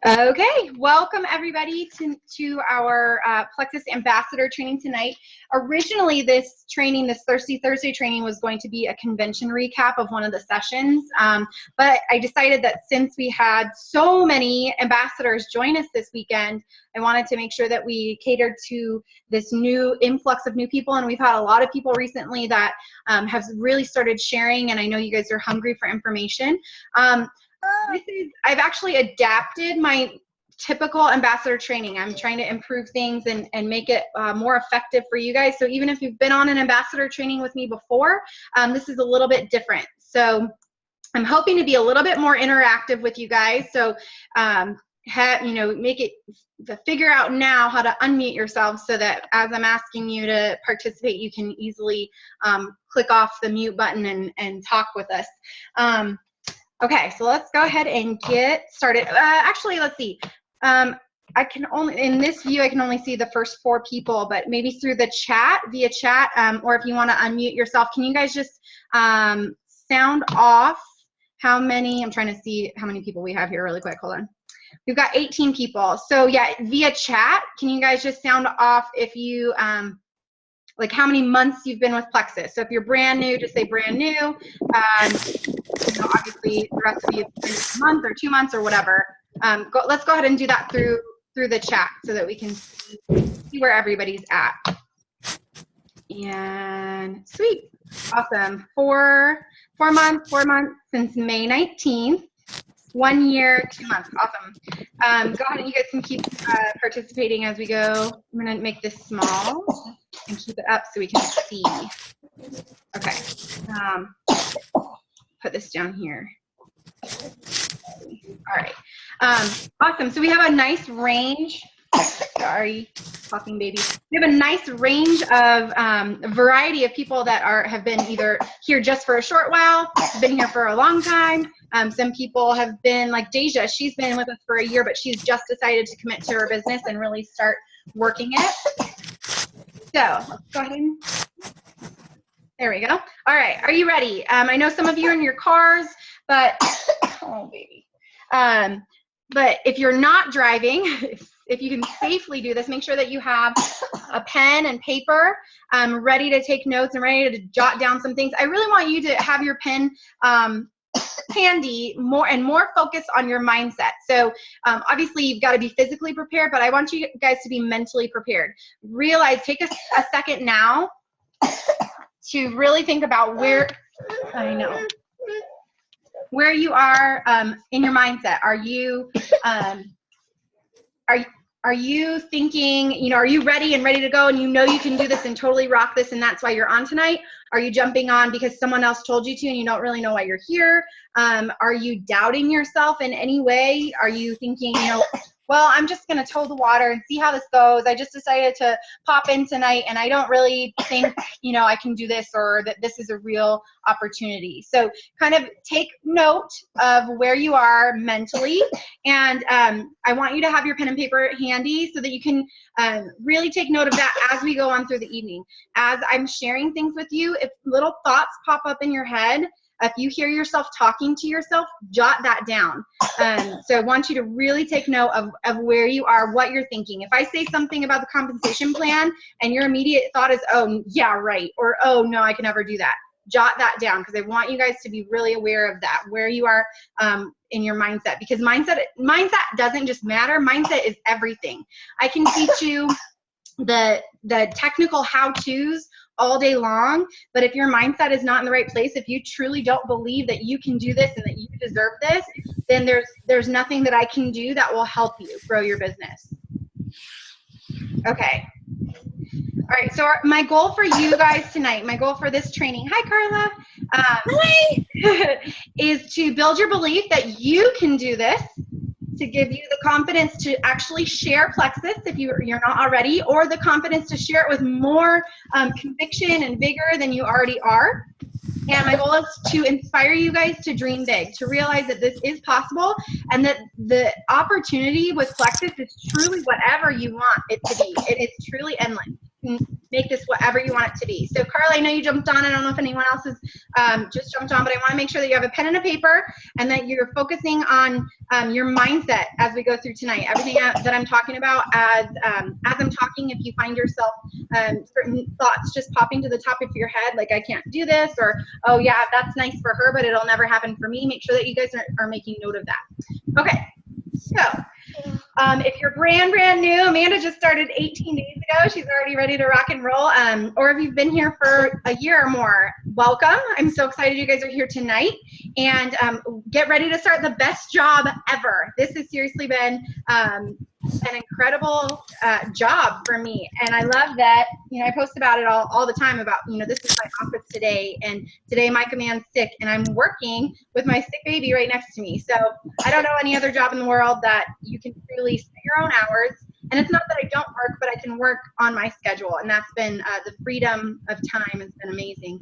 Okay, welcome everybody to our Plexus Ambassador training tonight. Originally, this Thirsty Thursday training was going to be a convention recap of one of the sessions, but I decided that since we had so many ambassadors join us this weekend, I wanted to make sure that we catered to this new influx of new people, and we've had a lot of people recently that have really started sharing, and I know you guys are hungry for information. I've actually adapted my typical ambassador training. I'm trying to improve things and make it more effective for you guys. So even if you've been on an ambassador training with me before, this is a little bit different. So I'm hoping to be a little bit more interactive with you guys. So figure out now how to unmute yourselves so that as I'm asking you to participate, you can easily click off the mute button and talk with us. Okay, so let's go ahead and get started. Actually, let's see. In this view, I can only see the first 4 people, but maybe through the chat, via chat, or if you want to unmute yourself, can you guys just sound off how many, I'm trying to see how many people we have here really quick. Hold on. We've got 18 people. So yeah, via chat, can you guys just sound off if you, like how many months you've been with Plexus? So if you're brand new, just say brand new. Obviously the rest of you, a month or 2 months or whatever. Let's go ahead and do that through the chat so that we can see where everybody's at. And sweet, awesome. 4 months since May 19th. 1 year, 2 months, awesome. Go ahead and you guys can keep participating as we go. I'm gonna make this small and keep it up so we can see. Okay. Put this down here. All right. Awesome. So we have a nice range. Sorry, talking baby. We have a nice range of a variety of people that have been either here just for a short while, been here for a long time. Some people have been like Deja. She's been with us for a year, but she's just decided to commit to her business and really start working it. So let's go ahead and there we go. All right, are you ready? I know some of you are in your cars, but oh baby. But if you're not driving, if you can safely do this, make sure that you have a pen and paper ready to take notes and ready to jot down some things. I really want you to have your pen handy, more focus on your mindset. So obviously you've got to be physically prepared, but I want you guys to be mentally prepared. Realize, take a second now to really think about where you are in your mindset. Are you thinking, are you ready to go and you can do this and totally rock this and that's why you're on tonight? Are you jumping on because someone else told you to and you don't really know why you're here? Are you doubting yourself in any way? Are you thinking, well, I'm just going to toe the water and see how this goes. I just decided to pop in tonight and I don't really think, I can do this or that this is a real opportunity. So kind of take note of where you are mentally. And I want you to have your pen and paper handy so that you can really take note of that as we go on through the evening. As I'm sharing things with you, if little thoughts pop up in your head, if you hear yourself talking to yourself, jot that down. So I want you to really take note of where you are, what you're thinking. If I say something about the compensation plan and your immediate thought is, oh, yeah, right, or oh, no, I can never do that, jot that down because I want you guys to be really aware of that, where you are in your mindset. Because mindset doesn't just matter. Mindset is everything. I can teach you the technical how-tos all day long, but if your mindset is not in the right place, if you truly don't believe that you can do this and that you deserve this, then there's nothing that I can do that will help you grow your business. Okay. All right, so my goal for you guys tonight, my goal for this training, hi Carla, is to build your belief that you can do this, to give you the confidence to actually share Plexus if you're not already, or the confidence to share it with more conviction and vigor than you already are. And my goal is to inspire you guys to dream big, to realize that this is possible and that the opportunity with Plexus is truly whatever you want it to be. It is truly endless. make this whatever you want it to be. So Carla, I know you jumped on. I don't know if anyone else has just jumped on, but I want to make sure that you have a pen and a paper and that you're focusing on your mindset as we go through tonight. Everything that I'm talking about as I'm talking, if you find yourself certain thoughts just popping to the top of your head, like I can't do this, or oh yeah, that's nice for her, but it'll never happen for me, make sure that you guys are making note of that. Okay, so if you're brand new, Amanda just started 18 days ago. She's already ready to rock and roll. Or if you've been here for a year or more, welcome. I'm so excited you guys are here tonight. And get ready to start the best job ever. This has seriously been an incredible job for me. And I love that, you know, I post about it all the time about, you know, this is my office today, and today Micah Man's sick, and I'm working with my sick baby right next to me. So I don't know any other job in the world that you can really set your own hours. And it's not that I don't work, but I can work on my schedule. And that's been the freedom of time has been amazing.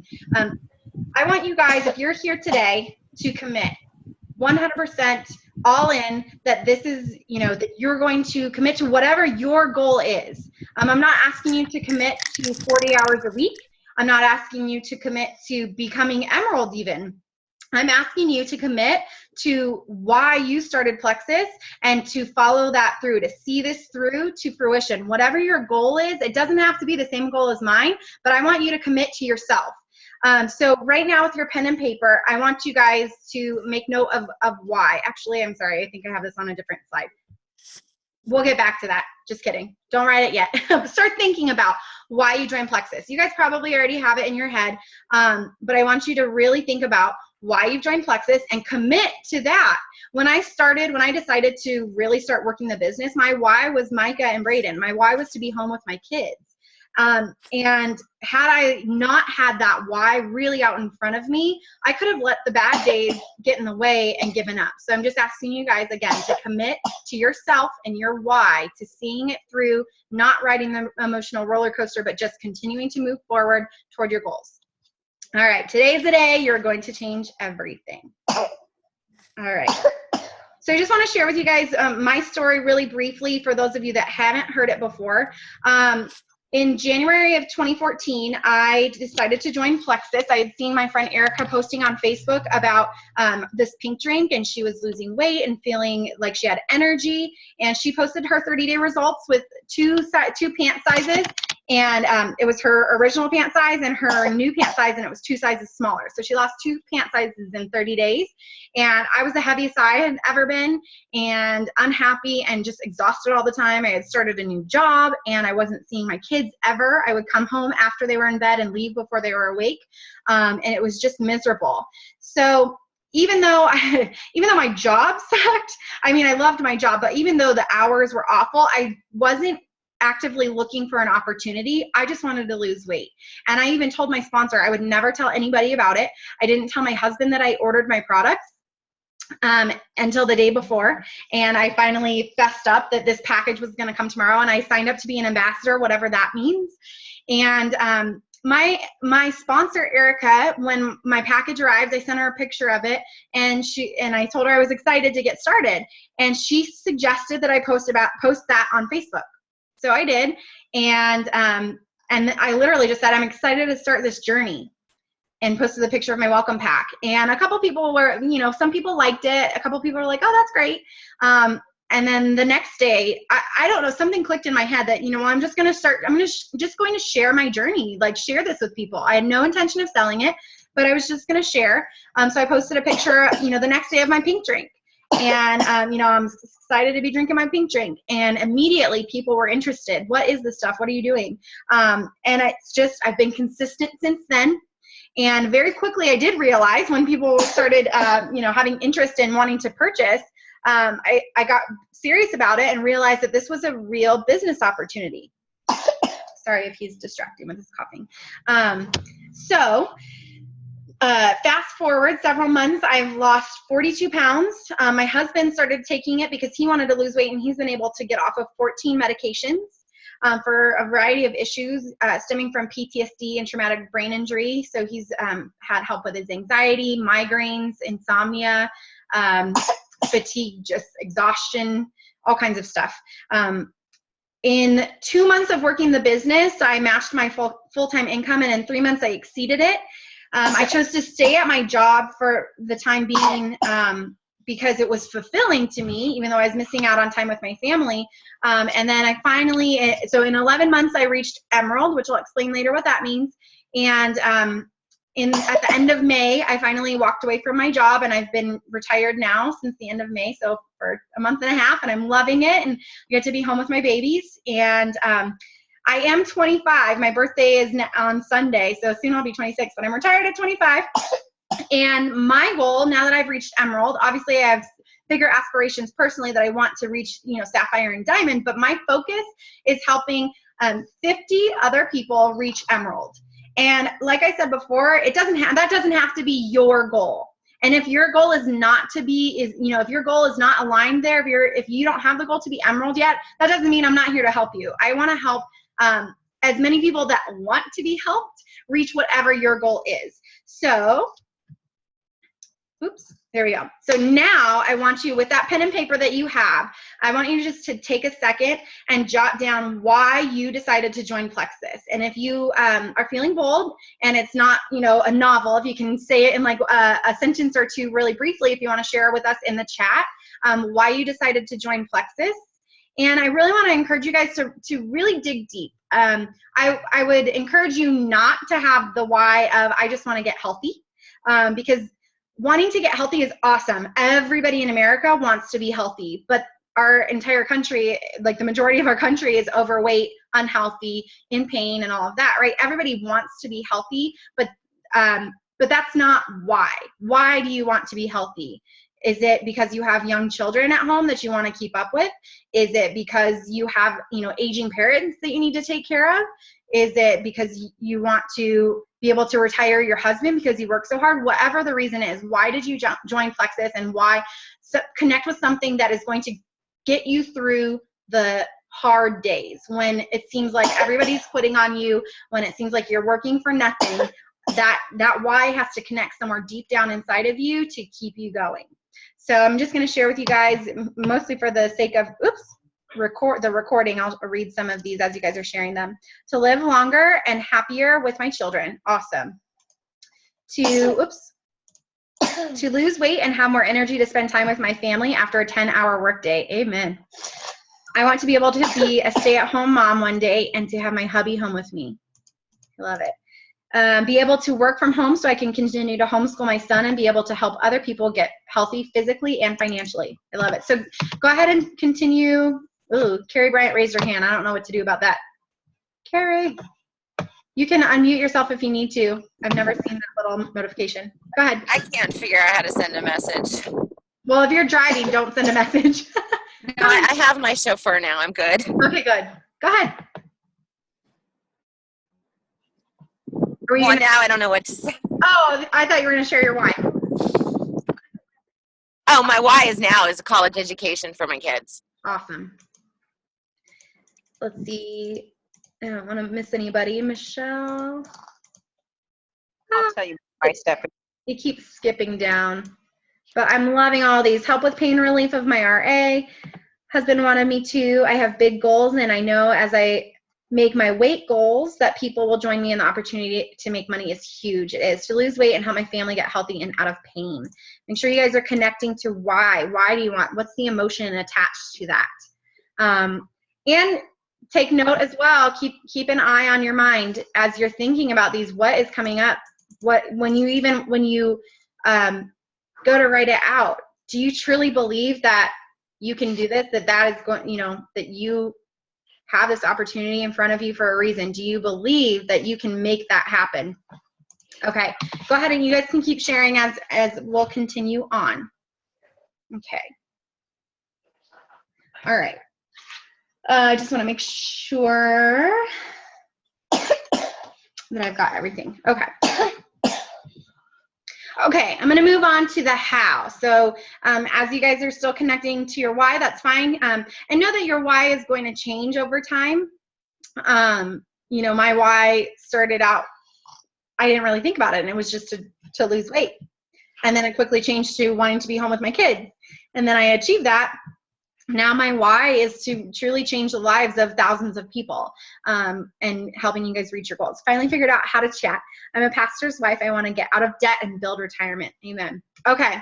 I want you guys, if you're here today, to commit 100% all in, that this is, you know, that you're going to commit to whatever your goal is. I'm not asking you to commit to 40 hours a week. I'm not asking you to commit to becoming Emerald even. I'm asking you to commit to why you started Plexus and to follow that through, to see this through to fruition. Whatever your goal is, it doesn't have to be the same goal as mine, but I want you to commit to yourself. So right now with your pen and paper, I want you guys to make note of why. Actually, I'm sorry, I think I have this on a different slide. We'll get back to that. Just kidding. Don't write it yet. Start thinking about why you joined Plexus. You guys probably already have it in your head, but I want you to really think about why you've joined Plexus and commit to that. When I decided to really start working the business, my why was Micah and Braden. My why was to be home with my kids. And had I not had that why really out in front of me, I could have let the bad days get in the way and given up. So I'm just asking you guys again to commit to yourself and your why, to seeing it through, not riding the emotional roller coaster, but just continuing to move forward toward your goals. All right, today's the day you're going to change everything. All right. So I just want to share with you guys my story really briefly for those of you that haven't heard it before. In January of 2014, I decided to join Plexus. I had seen my friend Erica posting on Facebook about this pink drink, and she was losing weight and feeling like she had energy. And she posted her 30-day results with two pant sizes. And it was her original pant size and her new pant size, and it was 2 sizes smaller. So she lost 2 pant sizes in 30 days. And I was the heaviest I had ever been, and unhappy and just exhausted all the time. I had started a new job, and I wasn't seeing my kids ever. I would come home after they were in bed and leave before they were awake. And it was just miserable. So even though my job sucked, I mean, I loved my job, but even though the hours were awful, I wasn't actively looking for an opportunity. I just wanted to lose weight. And I even told my sponsor I would never tell anybody about it. I didn't tell my husband that I ordered my products until the day before. And I finally fessed up that this package was going to come tomorrow, and I signed up to be an ambassador, whatever that means. And my sponsor, Erica, when my package arrived, I sent her a picture of it, and I told her I was excited to get started. And she suggested that I post that on Facebook. So I did, and I literally just said, I'm excited to start this journey, and posted a picture of my welcome pack. And a couple people were, you know, some people liked it. A couple people were like, oh, that's great. And then the next day, I don't know, something clicked in my head that, you know, I'm just going to share my journey, like share this with people. I had no intention of selling it, but I was just going to share. So I posted a picture, you know, the next day of my pink drink. And, you know, I'm excited to be drinking my pink drink. And immediately people were interested. What is this stuff? What are you doing? And it's just, I've been consistent since then. And very quickly I did realize when people started, you know, having interest in wanting to purchase, I got serious about it and realized that this was a real business opportunity. Sorry if he's distracting with his coughing. Fast forward several months, I've lost 42 pounds. My husband started taking it because he wanted to lose weight, and he's been able to get off of 14 medications for a variety of issues stemming from PTSD and traumatic brain injury. So he's had help with his anxiety, migraines, insomnia, fatigue, just exhaustion, all kinds of stuff. In 2 months of working the business, I matched my full-time income, and in 3 months I exceeded it. I chose to stay at my job for the time being because it was fulfilling to me, even though I was missing out on time with my family. And then I finally, so in 11 months, I reached Emerald, which I'll explain later what that means. And at the end of May, I finally walked away from my job, and I've been retired now since the end of May, so for a month and a half, and I'm loving it, and I get to be home with my babies. And I am 25. My birthday is on Sunday, so soon I'll be 26, but I'm retired at 25. And my goal, now that I've reached Emerald, obviously I have bigger aspirations personally that I want to reach, Sapphire and Diamond, but my focus is helping 50 other people reach Emerald. And like I said before, that doesn't have to be your goal. And if your goal is not to be, if your goal is not aligned there, if you don't have the goal to be Emerald yet, that doesn't mean I'm not here to help you. I want to help as many people that want to be helped reach whatever your goal is. So, oops, there we go. So now I want you, with that pen and paper that you have, I want you just to take a second and jot down why you decided to join Plexus. And if you are feeling bold and it's not, a novel, if you can say it in like a sentence or two really briefly, if you want to share with us in the chat why you decided to join Plexus. And I really want to encourage you guys to really dig deep. I would encourage you not to have the why of I just want to get healthy, because wanting to get healthy is awesome. Everybody in America wants to be healthy, but our entire country, like the majority of our country, is overweight, unhealthy, in pain, and all of that, right? Everybody wants to be healthy, but that's not why. Why do you want to be healthy? Is it because you have young children at home that you want to keep up with? Is it because you have, aging parents that you need to take care of? Is it because you want to be able to retire your husband because he works so hard? Whatever the reason is, why did you join Plexus, and why connect with something that is going to get you through the hard days when it seems like everybody's quitting on you, when it seems like you're working for nothing? That why has to connect somewhere deep down inside of you to keep you going. So I'm just going to share with you guys, mostly for the sake of, the recording. I'll read some of these as you guys are sharing them. To live longer and happier with my children. Awesome. To lose weight and have more energy to spend time with my family after a 10-hour workday. Amen. I want to be able to be a stay-at-home mom one day and to have my hubby home with me. I love it. Be able to work from home so I can continue to homeschool my son and be able to help other people get healthy physically and financially. I love it. So go ahead and continue. Ooh, Carrie Bryant raised her hand. I don't know what to do about that. Carrie, you can unmute yourself if you need to. I've never seen that little notification. Go ahead. I can't figure out how to send a message. Well, if you're driving, don't send a message. No, I have my chauffeur now. I'm good. Okay, good. Go ahead. Now I don't know what to say. Oh, I thought you were going to share your why. Oh, my why is a college education for my kids. Awesome. Let's see. I don't want to miss anybody. Michelle. I'll tell you my step. You keep skipping down. But I'm loving all these. Help with pain relief of my RA. Husband wanted me to. I have big goals, and I know as I make my weight goals that people will join me, and the opportunity to make money is huge. It is to lose weight and help my family get healthy and out of pain. Make sure you guys are connecting to why. Why do you want? What's the emotion attached to that? And take note as well. Keep an eye on your mind as you're thinking about these. What is coming up? When you go to write it out, do you truly believe that you can do this? That is going, that you have this opportunity in front of you for a reason? Do you believe that you can make that happen? Okay, go ahead and you guys can keep sharing as we'll continue on. Okay. All right. I just want to make sure that I've got everything. Okay. Okay, I'm going to move on to the how. So as you guys are still connecting to your why, that's fine. And know that your why is going to change over time. My why started out, I didn't really think about it, and it was just to lose weight. And then it quickly changed to wanting to be home with my kid. And then I achieved that. Now my why is to truly change the lives of thousands of people, and helping you guys reach your goals. Finally figured out how to chat. I'm a pastor's wife. I want to get out of debt and build retirement. Amen. Okay.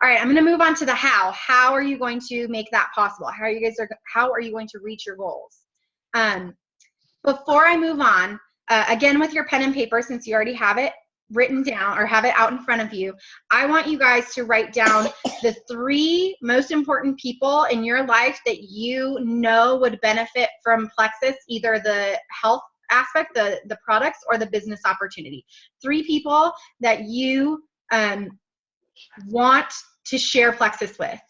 All right. I'm going to move on to the how. How are you going to make that possible? How are you going to reach your goals? Before I move on, again, with your pen and paper, since you already have it written down or have it out in front of you, I want you guys to write down the 3 most important people in your life that you know would benefit from Plexus, either the health aspect, the products, or the business opportunity. 3 people that you want to share Plexus with.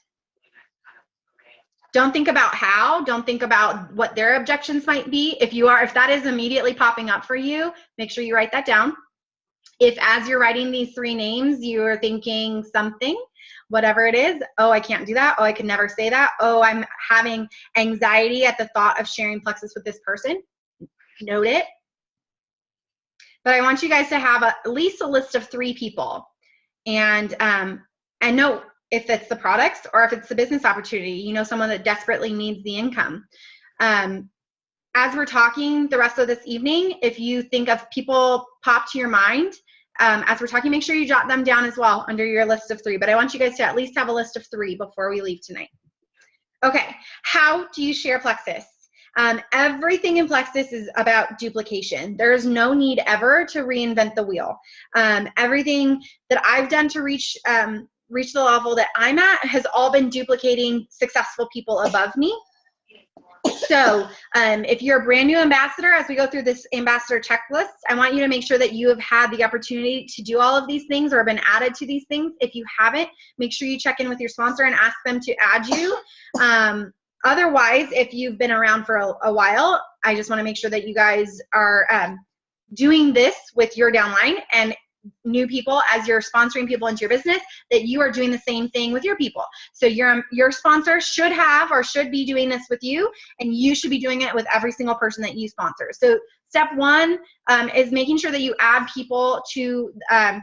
Don't think about how, don't think about what their objections might be. If that is immediately popping up for you, make sure you write that down. If as you're writing these 3 names, you're thinking something, whatever it is, oh, I can't do that. Oh, I could never say that. Oh, I'm having anxiety at the thought of sharing Plexus with this person. Note it. But I want you guys to have at least a list of 3 people. And note if it's the products or if it's the business opportunity, someone that desperately needs the income. As we're talking the rest of this evening, if you think of people pop to your mind, as we're talking, make sure you jot them down as well under your list of 3. But I want you guys to at least have a list of 3 before we leave tonight. Okay, how do you share Plexus? Everything in Plexus is about duplication. There's no need ever to reinvent the wheel. Everything that I've done to reach the level that I'm at has all been duplicating successful people above me. So if you're a brand new ambassador, as we go through this ambassador checklist, I want you to make sure that you have had the opportunity to do all of these things or have been added to these things. If you haven't, make sure you check in with your sponsor and ask them to add you. Otherwise, if you've been around for a while, I just want to make sure that you guys are doing this with your downline and new people as you're sponsoring people into your business, that you are doing the same thing with your people. So your sponsor should have or should be doing this with you, and you should be doing it with every single person that you sponsor. So step 1 is making sure that you add people to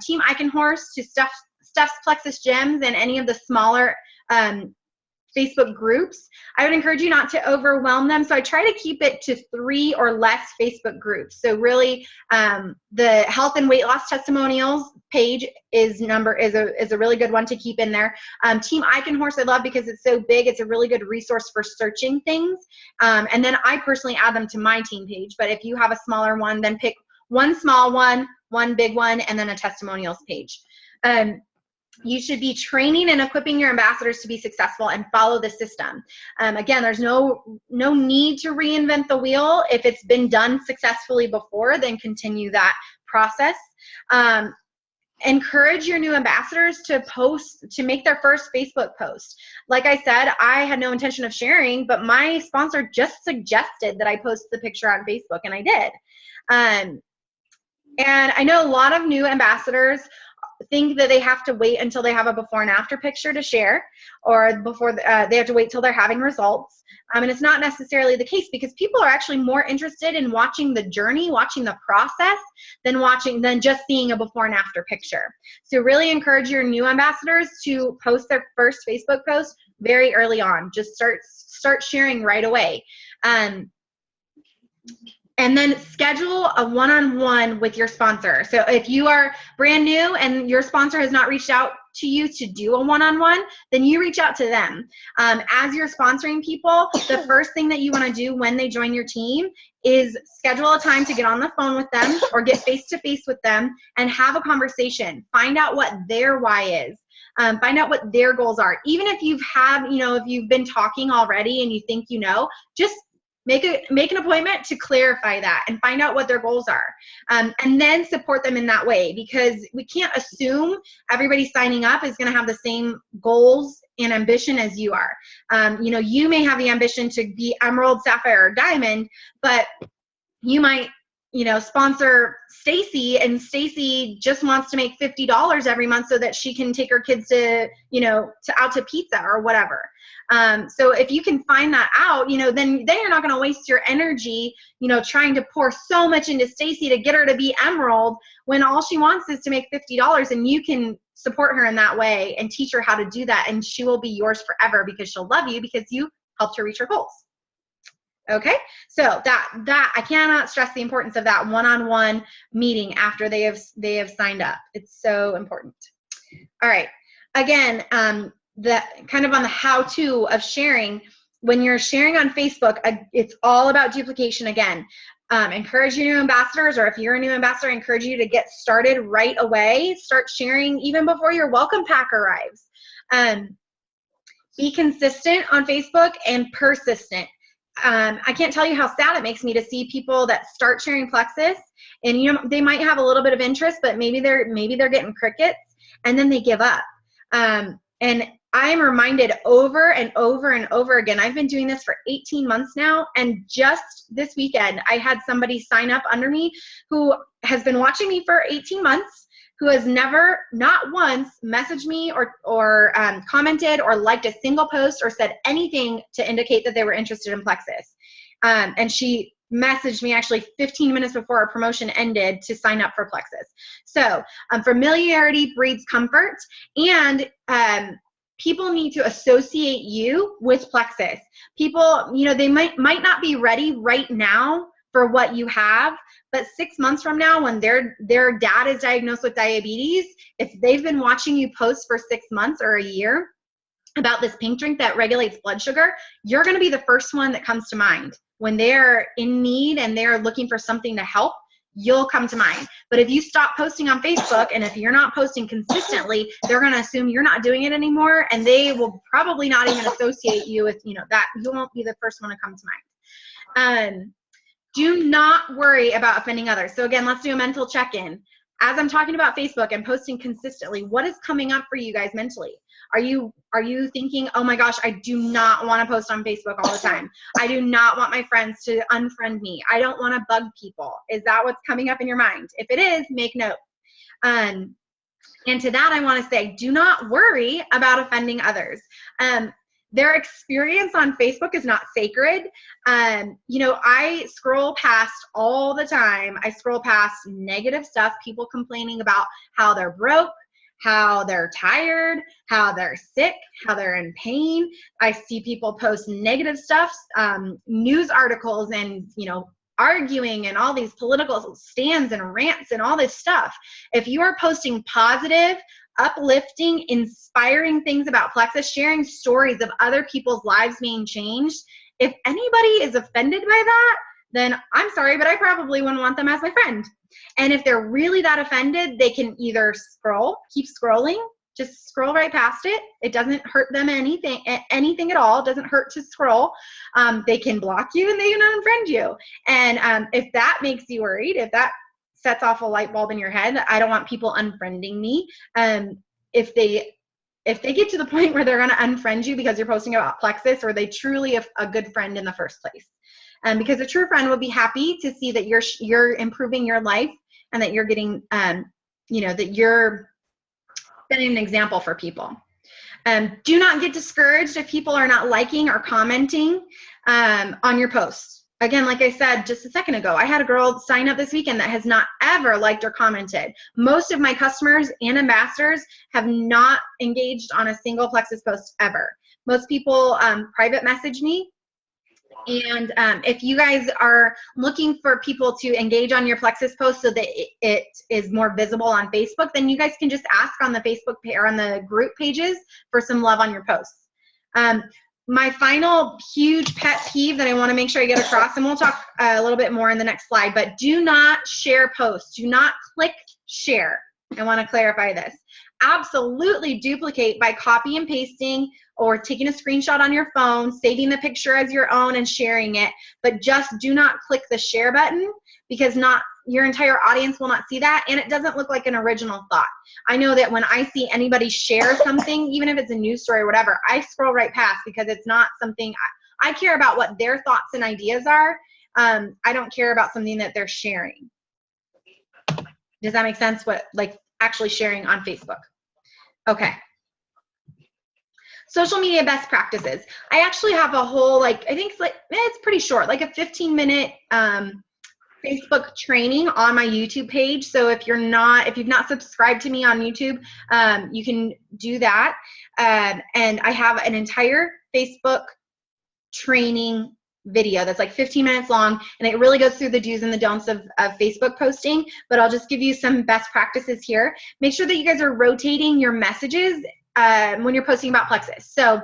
Team Eichenhorst, to Steph's Plexus Gems, and any of the smaller Facebook groups. I would encourage you not to overwhelm them. So I try to keep it to 3 or less Facebook groups. So really the health and weight loss testimonials page is a really good one to keep in there. Team Eichenhorst I love because it's so big. It's a really good resource for searching things. And then I personally add them to my team page. But if you have a smaller one, then pick one small one big one, and then a testimonials page. You should be training and equipping your ambassadors to be successful and follow the system. Again, there's no need to reinvent the wheel. If it's been done successfully before, then continue that process. Encourage your new ambassadors to make their first Facebook post. Like I said, I had no intention of sharing, but my sponsor just suggested that I post the picture on Facebook, and I did. And I know a lot of new ambassadors think that they have to wait until they have a before and after picture to share, or before they have to wait till they're having results. And it's not necessarily the case, because people are actually more interested in watching the journey, watching the process, than just seeing a before and after picture. So really encourage your new ambassadors to post their first Facebook post very early on. Just start sharing right away. And then schedule a one-on-one with your sponsor. So if you are brand new and your sponsor has not reached out to you to do a one-on-one, then you reach out to them. As you're sponsoring people, the first thing that you want to do when they join your team is schedule a time to get on the phone with them or get face-to-face with them and have a conversation. Find out what their why is. Find out what their goals are. Even if if you've been talking already and you think just make an appointment to clarify that and find out what their goals are, and then support them in that way, because we can't assume everybody signing up is going to have the same goals and ambition as you are. You may have the ambition to be emerald, sapphire, or diamond, but you might sponsor Stacy, and Stacy just wants to make $50 every month so that she can take her kids to out to pizza or whatever. So if you can find that out, then you're not going to waste your energy, trying to pour so much into Stacy to get her to be emerald, when all she wants is to make $50, and you can support her in that way and teach her how to do that, and she will be yours forever because she'll love you, because you helped her reach her goals. Okay, so that I cannot stress the importance of that one-on-one meeting after they have signed up. It's so important. All right, again, the kind of on the how-to of sharing. When you're sharing on Facebook, it's all about duplication again. Encourage your new ambassadors, or if you're a new ambassador, I encourage you to get started right away. Start sharing even before your welcome pack arrives. Be consistent on Facebook and persistent. I can't tell you how sad it makes me to see people that start sharing Plexus, and you know they might have a little bit of interest, but maybe they're getting crickets, and then they give up. And I am reminded over and over and over again. I've been doing this for 18 months now, and just this weekend, I had somebody sign up under me who has been watching me for 18 months, who has never, not once, messaged me or commented or liked a single post or said anything to indicate that they were interested in Plexus. And she messaged me actually 15 minutes before our promotion ended to sign up for Plexus. So familiarity breeds comfort, and people need to associate you with Plexus. People, you know, they might not be ready right now for what you have, but 6 months from now, when their dad is diagnosed with diabetes, if they've been watching you post for 6 months or a year about this pink drink that regulates blood sugar, you're going to be the first one that comes to mind. When they're in need and they're looking for something to help, you'll come to mind. But if you stop posting on Facebook, and if you're not posting consistently, they're going to assume you're not doing it anymore, and they will probably not even associate you with, you know, that you won't be the first one to come to mind. Do not worry about offending others. So again, let's do a mental check-in. As I'm talking about Facebook and posting consistently, what is coming up for you guys mentally? Are you thinking, oh my gosh, I do not want to post on Facebook all the time. I do not want my friends to unfriend me. I don't want to bug people. Is that what's coming up in your mind? If it is, make note. And to that, I want to say, do not worry about offending others. Their experience on Facebook is not sacred. You know, I scroll past all the time. I scroll past negative stuff, people complaining about how they're broke, how they're tired, how they're sick, how they're in pain. I see people post negative stuff, news articles, and, you know, arguing and all these political stands and rants and all this stuff. If you are posting positive, uplifting, inspiring things about Plexus, sharing stories of other people's lives being changed, if anybody is offended by that, then I'm sorry, but I probably wouldn't want them as my friend. And if they're really that offended, they can either keep scrolling, just scroll right past it. It doesn't hurt them anything at all. It doesn't hurt to scroll. They can block you and they can unfriend you. And if that makes you worried, if that sets off a light bulb in your head, I don't want people unfriending me. If they get to the point where they're going to unfriend you because you're posting about Plexus, or they truly a good friend in the first place. Because a true friend will be happy to see that you're improving your life, and that you're getting, you know, that you're setting an example for people. Do not get discouraged if people are not liking or commenting on your posts. Again, like I said just a second ago, I had a girl sign up this weekend that has not ever liked or commented. Most of my customers and ambassadors have not engaged on a single Plexus post ever. Most people private message me. And if you guys are looking for people to engage on your Plexus post so that it is more visible on Facebook, then you guys can just ask on the Facebook or on the group pages for some love on your posts. My final huge pet peeve that I want to make sure I get across, and we'll talk a little bit more in the next slide, but do not share posts. Do not click share. I want to clarify this. Absolutely duplicate by copy and pasting, or taking a screenshot on your phone, saving the picture as your own and sharing it, but just do not click the share button, because your entire audience will not see that, and it doesn't look like an original thought. I know that when I see anybody share something, even if it's a news story or whatever, I scroll right past, because it's not something I care about. What their thoughts and ideas are. I don't care about something that they're sharing. Does that make sense? What, like, actually sharing on Facebook? Okay. Social media best practices. I actually have a whole, I think it's pretty short, like a 15-minute Facebook training on my YouTube page. So if you've not subscribed to me on YouTube, you can do that. And I have an entire Facebook training video that's like 15 minutes long, and it really goes through the do's and the don'ts of Facebook posting, but I'll just give you some best practices here. Make sure that you guys are rotating your messages when you're posting about Plexus. So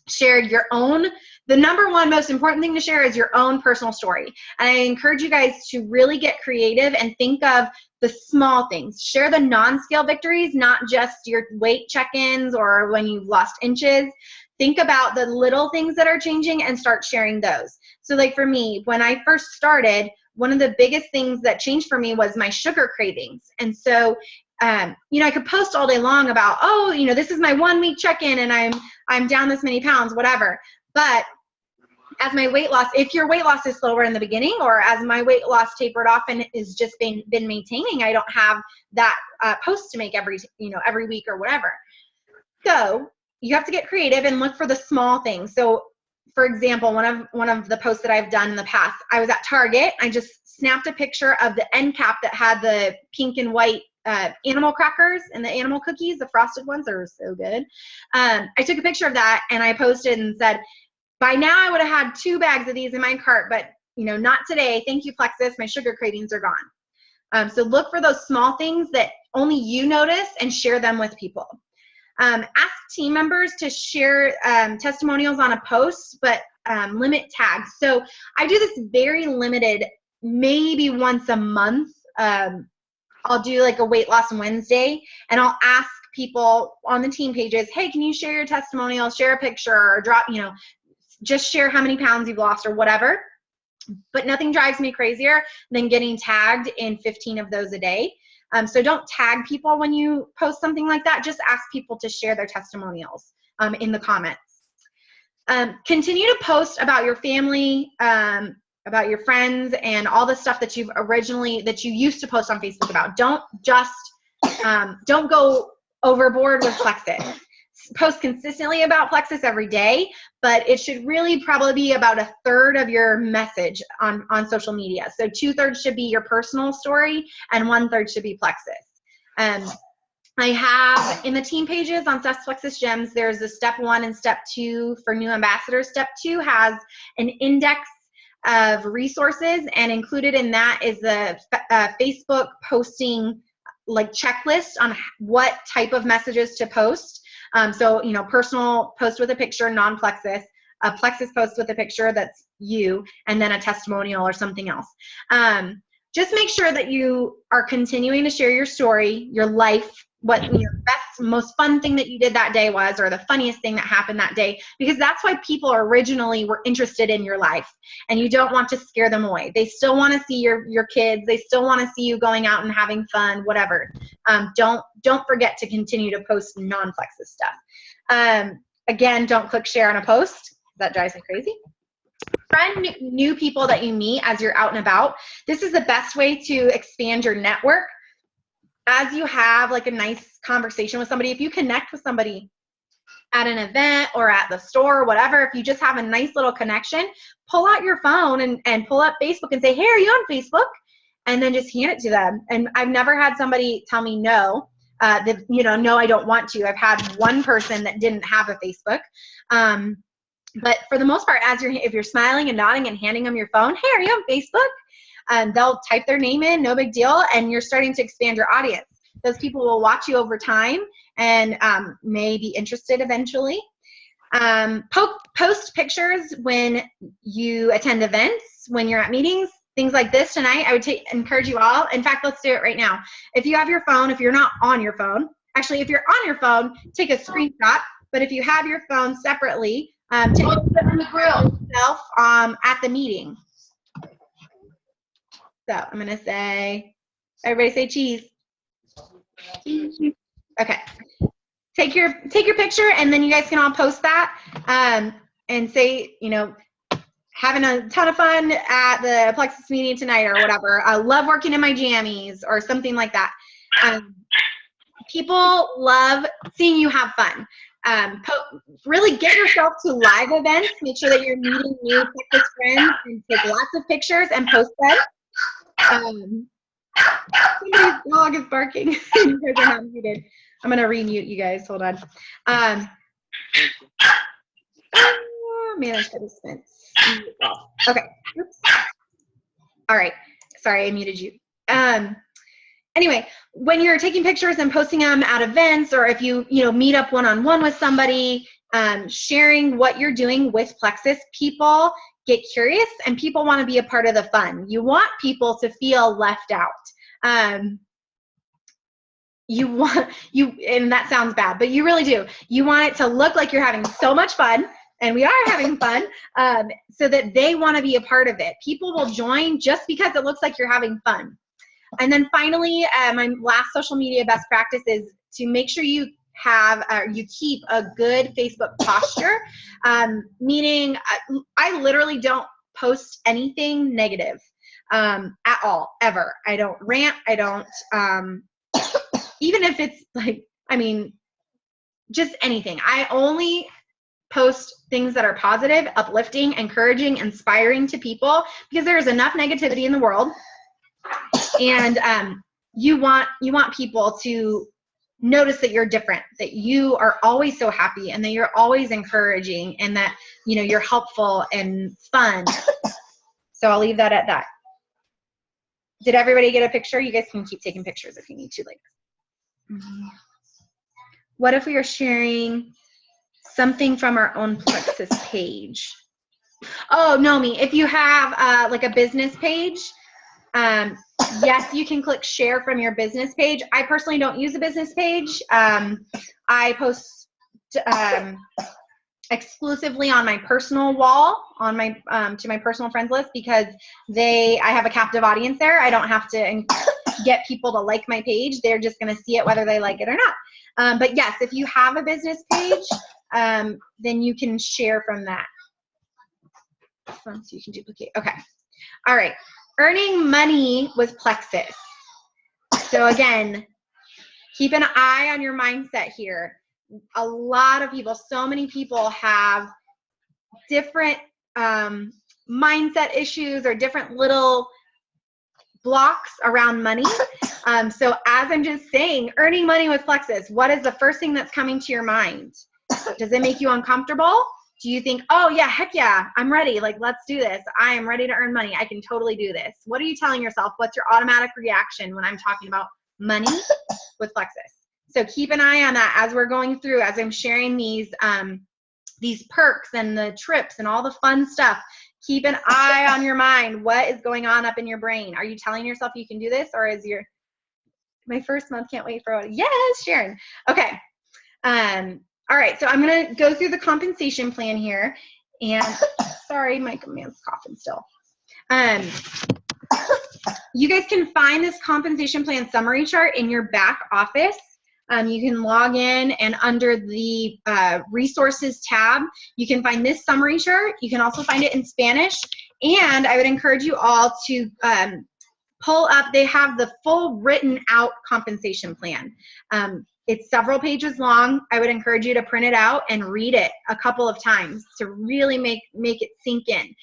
share your own, the number one most important thing to share is your own personal story. And I encourage you guys to really get creative and think of the small things. Share the non-scale victories, not just your weight check-ins or when you've lost inches. Think about the little things that are changing and start sharing those. So like for me, when I first started, one of the biggest things that changed for me was my sugar cravings. And so you know, I could post all day long about, oh, you know, this is my 1 week check-in and I'm down this many pounds, whatever. But as my weight loss, if your weight loss is slower in the beginning, or as my weight loss tapered off and is just been maintaining, I don't have that post to make every week or whatever. So you have to get creative and look for the small things. So for example, one of the posts that I've done in the past, I was at Target. I just snapped a picture of the end cap that had the pink and white animal crackers and the animal cookies, the frosted ones are so good. I took a picture of that and I posted and said, by now I would have had 2 bags of these in my cart, but you know, not today. Thank you, Plexus. My sugar cravings are gone. So look for those small things that only you notice and share them with people. Ask team members to share testimonials on a post, but limit tags. So I do this very limited, maybe once a month. I'll do like a weight loss Wednesday, and I'll ask people on the team pages, hey, can you share your testimonial, share a picture, or drop, you know, just share how many pounds you've lost or whatever. But nothing drives me crazier than getting tagged in 15 of those a day. So don't tag people when you post something like that. Just ask people to share their testimonials in the comments. Continue to post about your family, about your friends, and all the stuff that you used to post on Facebook about. Don't go overboard with Plexus. Post consistently about Plexus every day, but it should really probably be about 1/3 of your message on social media. So 2/3 should be your personal story and 1/3 should be Plexus. I have in the team pages on Steph's Plexus Gems, there's a step 1 and step 2 for new ambassadors. Step 2 has an index of resources, and included in that is the Facebook posting like checklist on what type of messages to post. So, you know, personal post with a picture, non-Plexus, a Plexus post with a picture that's you, and then a testimonial or something else. Just make sure that you are continuing to share your story, your life, what your best, most fun thing that you did that day was, or the funniest thing that happened that day, because that's why people originally were interested in your life, and you don't want to scare them away. They still want to see your kids. They still want to see you going out and having fun, whatever. Don't forget to continue to post non-Plexus stuff. Again, don't click share on a post. That drives me crazy. Friend new people that you meet as you're out and about. This is the best way to expand your network. As you have like a nice conversation with somebody, if you connect with somebody at an event or at the store or whatever, if you just have a nice little connection, pull out your phone and pull up Facebook and say, hey, are you on Facebook? And then just hand it to them. And I've never had somebody tell me no, no, I don't want to. I've had one person that didn't have a Facebook. But for the most part, if you're smiling and nodding and handing them your phone, hey, are you on Facebook? They'll type their name in, no big deal, and you're starting to expand your audience. Those people will watch you over time and may be interested eventually. Post pictures when you attend events, when you're at meetings, things like this tonight. I would encourage you all. In fact, let's do it right now. If you have your phone, if you're not on your phone, actually, if you're on your phone, take a screenshot. But if you have your phone separately, take a picture of yourself at the meeting. So I'm going to say, everybody say cheese. Okay. Take your picture, and then you guys can all post that and say, you know, having a ton of fun at the Plexus meeting tonight or whatever. I love working in my jammies or something like that. People love seeing you have fun. Really get yourself to live events. Make sure that you're meeting new Plexus friends and take lots of pictures and post them. Somebody's dog is barking. You guys are not muted. I'm gonna remute you guys. Hold on. Manage participants. Okay. Oops. All right. Sorry, I muted you. Anyway, when you're taking pictures and posting them at events, or if you meet up one-on-one with somebody, sharing what you're doing with Plexus, people get curious and people want to be a part of the fun. You want people to feel left out. And that sounds bad, but you really do. You want it to look like you're having so much fun, and we are having fun, so that they want to be a part of it. People will join just because it looks like you're having fun. And then finally, my last social media best practice is to make sure you keep a good Facebook posture, meaning I literally don't post anything negative at all, ever. I don't rant. I don't, even if it's like, just anything. I only post things that are positive, uplifting, encouraging, inspiring to people, because there is enough negativity in the world. And you want people to notice that you're different, that you are always so happy, and that you're always encouraging, and that you're helpful and fun. So I'll leave that at that. Did everybody get a picture? You guys can keep taking pictures if you need to later. What if we are sharing something from our own Plexus page? Oh, Nomi, if you have like a business page, yes, you can click share from your business page. I personally don't use a business page. I post exclusively on my personal wall, on my to my personal friends list, because I have a captive audience there. I don't have to get people to like my page. They're just going to see it whether they like it or not. But yes, if you have a business page, then you can share from that. So you can duplicate. Okay. All right. Earning money with Plexus. So again, keep an eye on your mindset here. A lot of people, so many people have different mindset issues or different little blocks around money. So as I'm just saying, earning money with Plexus, what is the first thing that's coming to your mind? Does it make you uncomfortable? Do you think, oh yeah, heck yeah, I'm ready, like let's do this. I am ready to earn money. I can totally do this. What are you telling yourself? What's your automatic reaction when I'm talking about money with Plexus? So keep an eye on that as we're going through, as I'm sharing these perks and the trips and all the fun stuff. Keep an eye on your mind. What is going on up in your brain? Are you telling yourself you can do this, or is my first month, can't wait for it? Yes, Sharon. Okay. All right, so I'm going to go through the compensation plan here. And sorry, my man's coughing still. You guys can find this compensation plan summary chart in your back office. You can log in, and under the resources tab, you can find this summary chart. You can also find it in Spanish. And I would encourage you all to pull up, they have the full written out compensation plan. It's several pages long. I would encourage you to print it out and read it a couple of times to really make it sink in.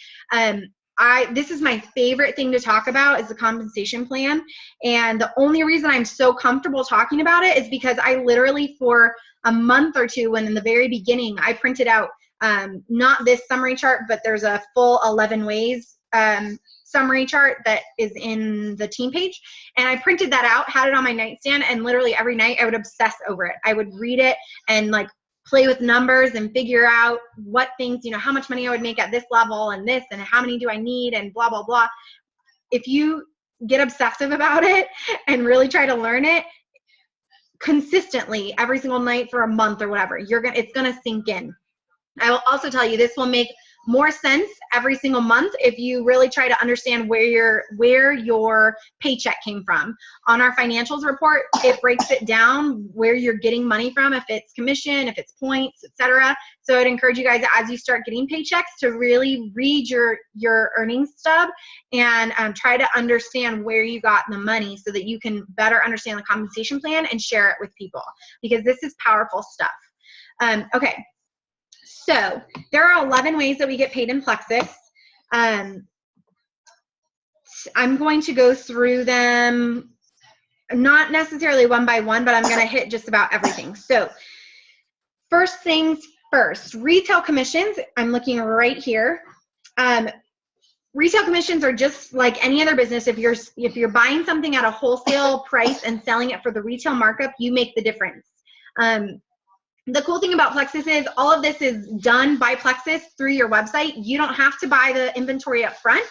This is my favorite thing to talk about, is the compensation plan. And the only reason I'm so comfortable talking about it is because I literally, for a month or two, when in the very beginning, I printed out not this summary chart, but there's a full 11 ways summary chart that is in the team page. And I printed that out, had it on my nightstand, and literally every night I would obsess over it. I would read it and like play with numbers and figure out what things, how much money I would make at this level and this, and how many do I need, and blah, blah, blah. If you get obsessive about it and really try to learn it consistently every single night for a month or whatever, it's going to sink in. I will also tell you, this will make more sense every single month if you really try to understand where your paycheck came from. On our financials report, it breaks it down where you're getting money from, if it's commission, if it's points, etc. So I'd encourage you guys, as you start getting paychecks, to really read your earnings stub and try to understand where you got the money, so that you can better understand the compensation plan and share it with people, because this is powerful stuff. Okay. So there are 11 ways that we get paid in Plexus. I'm going to go through them, not necessarily one by one, but I'm going to hit just about everything. So first things first, retail commissions. I'm looking right here. Retail commissions are just like any other business. If you're buying something at a wholesale price and selling it for the retail markup, you make the difference. The cool thing about Plexus is all of this is done by Plexus through your website. You don't have to buy the inventory up front.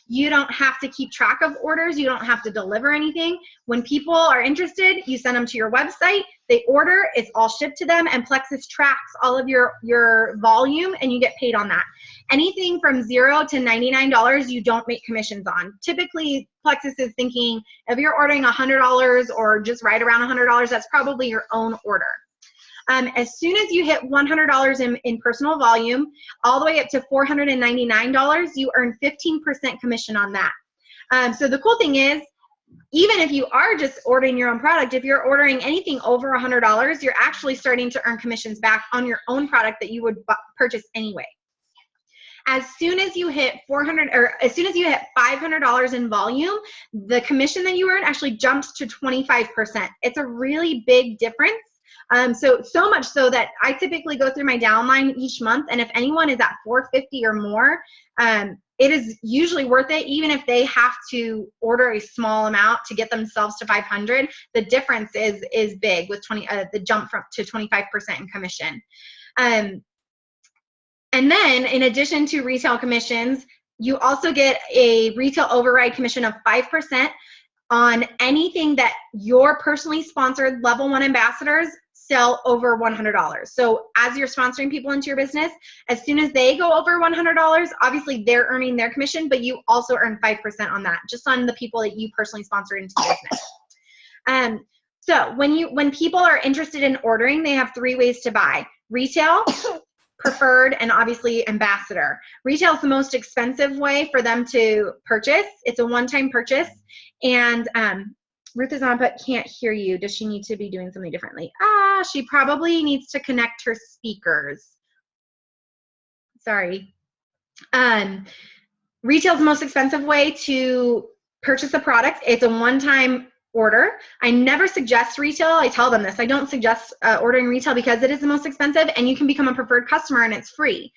You don't have to keep track of orders. You don't have to deliver anything. When people are interested, you send them to your website. They order, it's all shipped to them, and Plexus tracks all of your volume, and you get paid on that. Anything from $0 to $99, you don't make commissions on. Typically, Plexus is thinking if you're ordering $100 or just right around $100, that's probably your own order. As soon as you hit $100 in personal volume, all the way up to $499, you earn 15% commission on that. So the cool thing is, even if you are just ordering your own product, if you're ordering anything over $100, you're actually starting to earn commissions back on your own product that you would purchase anyway. As soon as you hit $500 in volume, the commission that you earn actually jumps to 25%. It's a really big difference. So much so that I typically go through my downline each month, and if anyone is at 450 or more, it is usually worth it, even if they have to order a small amount to get themselves to 500. The difference is big with the jump to 25% in commission. And then in addition to retail commissions, you also get a retail override commission of 5% on anything that your personally sponsored level 1 ambassadors sell over $100. So as you're sponsoring people into your business, as soon as they go over $100, obviously they're earning their commission, but you also earn 5% on that, just on the people that you personally sponsor into the business. So when people are interested in ordering, they have 3 ways to buy: retail, preferred, and obviously ambassador. Retail is the most expensive way for them to purchase. It's a one-time purchase. And Ruth is on but can't hear you. Does she need to be doing something differently? She probably needs to connect her speakers. Sorry. Retail is the most expensive way to purchase a product. It's a one-time order. I never suggest retail. I tell them this. I don't suggest ordering retail because it is the most expensive, and you can become a preferred customer and it's free.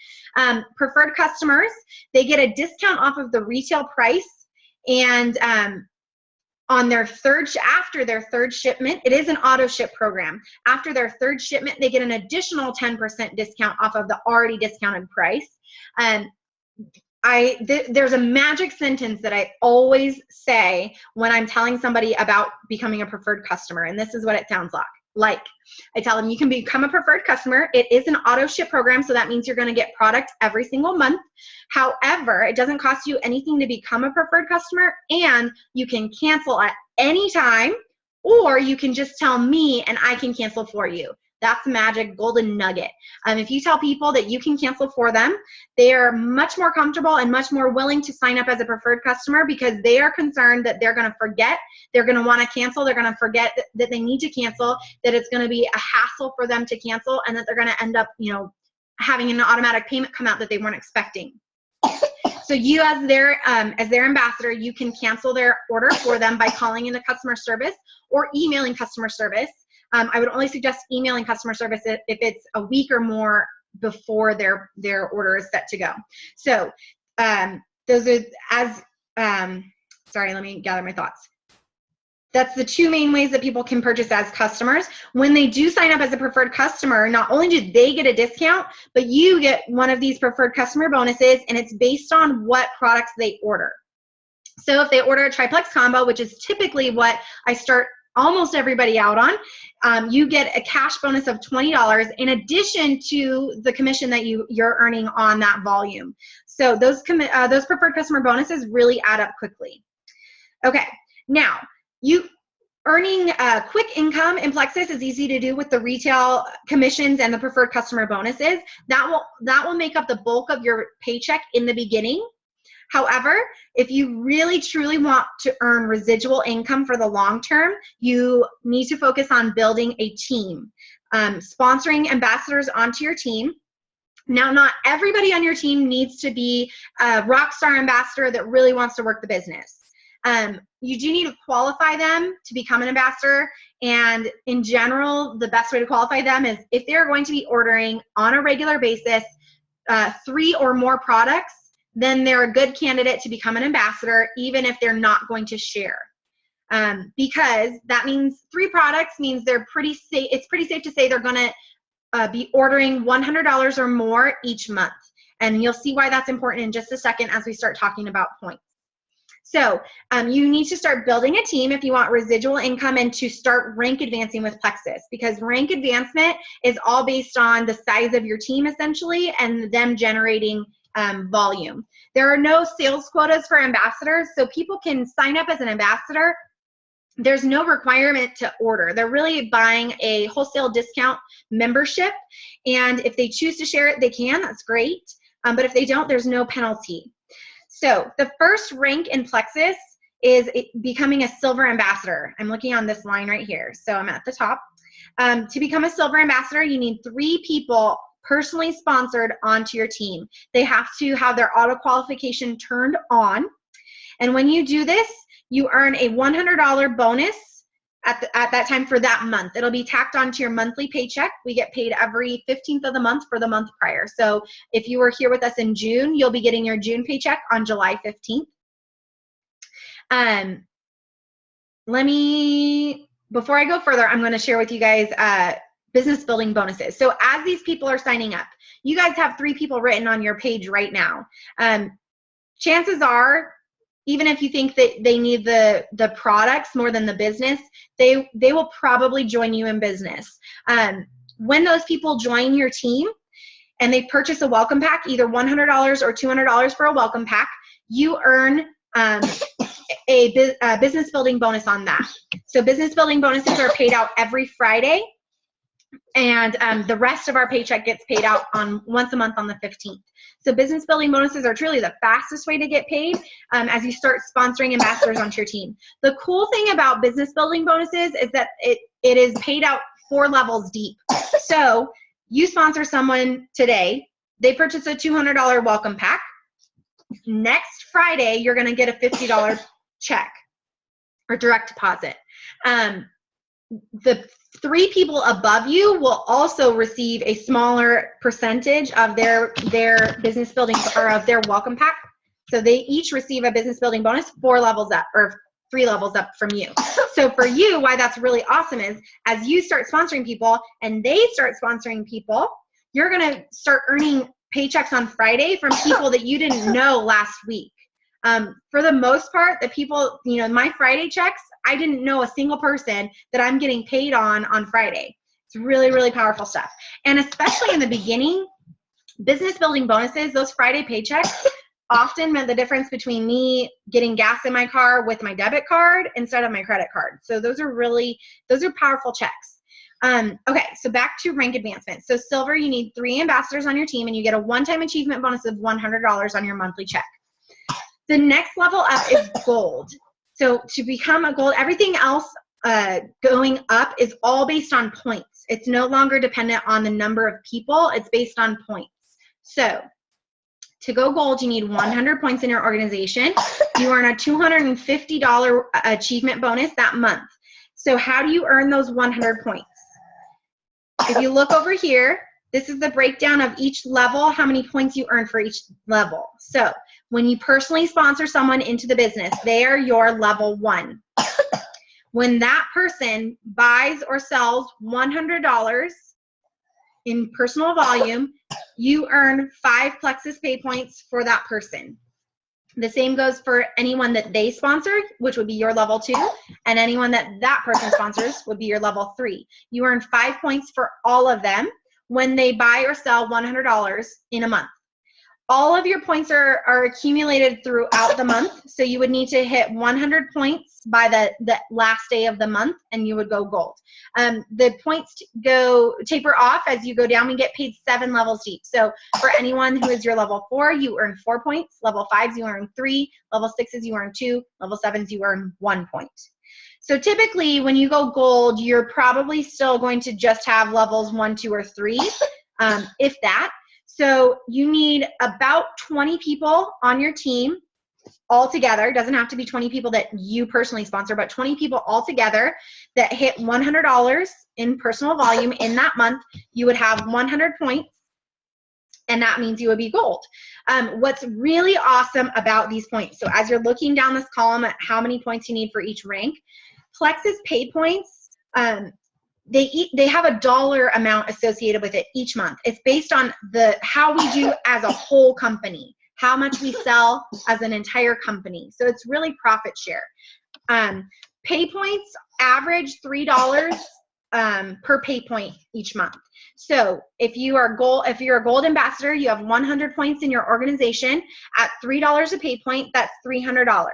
Preferred customers, they get a discount off of the retail price, and on after their third shipment, it is an auto ship program. After their third shipment, they get an additional 10% discount off of the already discounted price. There's a magic sentence that I always say when I'm telling somebody about becoming a preferred customer, and this is what it sounds like. I tell them, you can become a preferred customer. It is an auto ship program, so that means you're going to get product every single month. However, it doesn't cost you anything to become a preferred customer, and you can cancel at any time, or you can just tell me and I can cancel for you. That's the magic golden nugget. If you tell people that you can cancel for them, they are much more comfortable and much more willing to sign up as a preferred customer, because they are concerned that they're going to forget, they're going to want to cancel, they're going to forget that they need to cancel, that it's going to be a hassle for them to cancel, and that they're going to end up, having an automatic payment come out that they weren't expecting. So you, as their ambassador, you can cancel their order for them by calling into customer service or emailing customer service. I would only suggest emailing customer service if it's a week or more before their order is set to go. So those are sorry, let me gather my thoughts. That's the 2 main ways that people can purchase as customers. When they do sign up as a preferred customer, not only do they get a discount, but you get one of these preferred customer bonuses, and it's based on what products they order. So if they order a triplex combo, which is typically what I start almost everybody out on, you get a cash bonus of $20 in addition to the commission that you're earning on that volume. So those preferred customer bonuses really add up quickly. Okay, now earning quick income in Plexus is easy to do with the retail commissions and the preferred customer bonuses. That will make up the bulk of your paycheck in the beginning. However, if you really truly want to earn residual income for the long term, you need to focus on building a team, sponsoring ambassadors onto your team. Now, not everybody on your team needs to be a rock star ambassador that really wants to work the business. You do need to qualify them to become an ambassador. And in general, the best way to qualify them is if they're going to be ordering on a regular basis 3 or more products, then they're a good candidate to become an ambassador, even if they're not going to share. Because that means 3 products means they're pretty safe. It's pretty safe to say they're going to be ordering $100 or more each month. And you'll see why that's important in just a second as we start talking about points. So you need to start building a team if you want residual income and to start rank advancing with Plexus, because rank advancement is all based on the size of your team essentially and them generating volume. There are no sales quotas for ambassadors, so people can sign up as an ambassador. There's no requirement to order. They're really buying a wholesale discount membership, and if they choose to share it, they can. That's great. But if they don't, there's no penalty. So the first rank in Plexus is becoming a silver ambassador. I'm looking on this line right here. So I'm at the top. To become a silver ambassador, you need 3 people personally sponsored onto your team. They have to have their auto qualification turned on. And when you do this, you earn a $100 bonus at that time for that month. It'll be tacked onto your monthly paycheck. We get paid every 15th of the month for the month prior. So if you were here with us in June, you'll be getting your June paycheck on July 15th. Before I go further, I'm going to share with you guys business building bonuses. So as these people are signing up, you guys have 3 people written on your page right now. Chances are, even if you think that they need the products more than the business, they will probably join you in business. When those people join your team and they purchase a welcome pack, either $100 or $200 for a welcome pack, you earn a business building bonus on that. So business building bonuses are paid out every Friday, and the rest of our paycheck gets paid out on once a month on the 15th. So business building bonuses are truly the fastest way to get paid as you start sponsoring ambassadors onto your team. The cool thing about business building bonuses is that it is paid out 4 levels deep. So you sponsor someone today, they purchase a $200 welcome pack. Next Friday, you're going to get a $50 check or direct deposit. The 3 people above you will also receive a smaller percentage of their business building or of their welcome pack. So they each receive a business building bonus 4 levels up or 3 levels up from you. So for you, why that's really awesome is as you start sponsoring people and they start sponsoring people, you're going to start earning paychecks on Friday from people that you didn't know last week. For the most part, the people, my Friday checks, I didn't know a single person that I'm getting paid on Friday. It's really, really powerful stuff. And especially in the beginning, business building bonuses, those Friday paychecks often meant the difference between me getting gas in my car with my debit card instead of my credit card. So those are powerful checks. Okay, so back to rank advancement. So silver, you need 3 ambassadors on your team and you get a one-time achievement bonus of $100 on your monthly check. The next level up is gold. So to become a gold, everything else going up is all based on points. It's no longer dependent on the number of people. It's based on points. So to go gold, you need 100 points in your organization. You earn a $250 achievement bonus that month. So how do you earn those 100 points? If you look over here, this is the breakdown of each level, how many points you earn for each level. So when you personally sponsor someone into the business, they are your level 1. When that person buys or sells $100 in personal volume, you earn 5 Plexus pay points for that person. The same goes for anyone that they sponsored, which would be your level 2, and anyone that person sponsors would be your level 3. You earn 5 points for all of them when they buy or sell $100 in a month. All of your points are accumulated throughout the month, so you would need to hit 100 points by the last day of the month, and you would go gold. The points taper off as you go down. We get paid 7 levels deep. So for anyone who is your level 4, you earn 4 points. Level 5s, you earn 3. Level 6s, you earn 2. Level 7s, you earn 1 point. So typically, when you go gold, you're probably still going to just have levels 1, 2, or 3, if that. So you need about 20 people on your team all together, doesn't have to be 20 people that you personally sponsor, but 20 people all together that hit $100 in personal volume in that month, you would have 100 points, and that means you would be gold. What's really awesome about these points, so as you're looking down this column at how many points you need for each rank, Plexus pay points, they have a dollar amount associated with it each month. It's based on how we do as a whole company, how much we sell as an entire company. So it's really profit share. Pay points average $3 per pay point each month. So if you're a gold ambassador, you have 100 points in your organization at $3 a pay point, that's $300.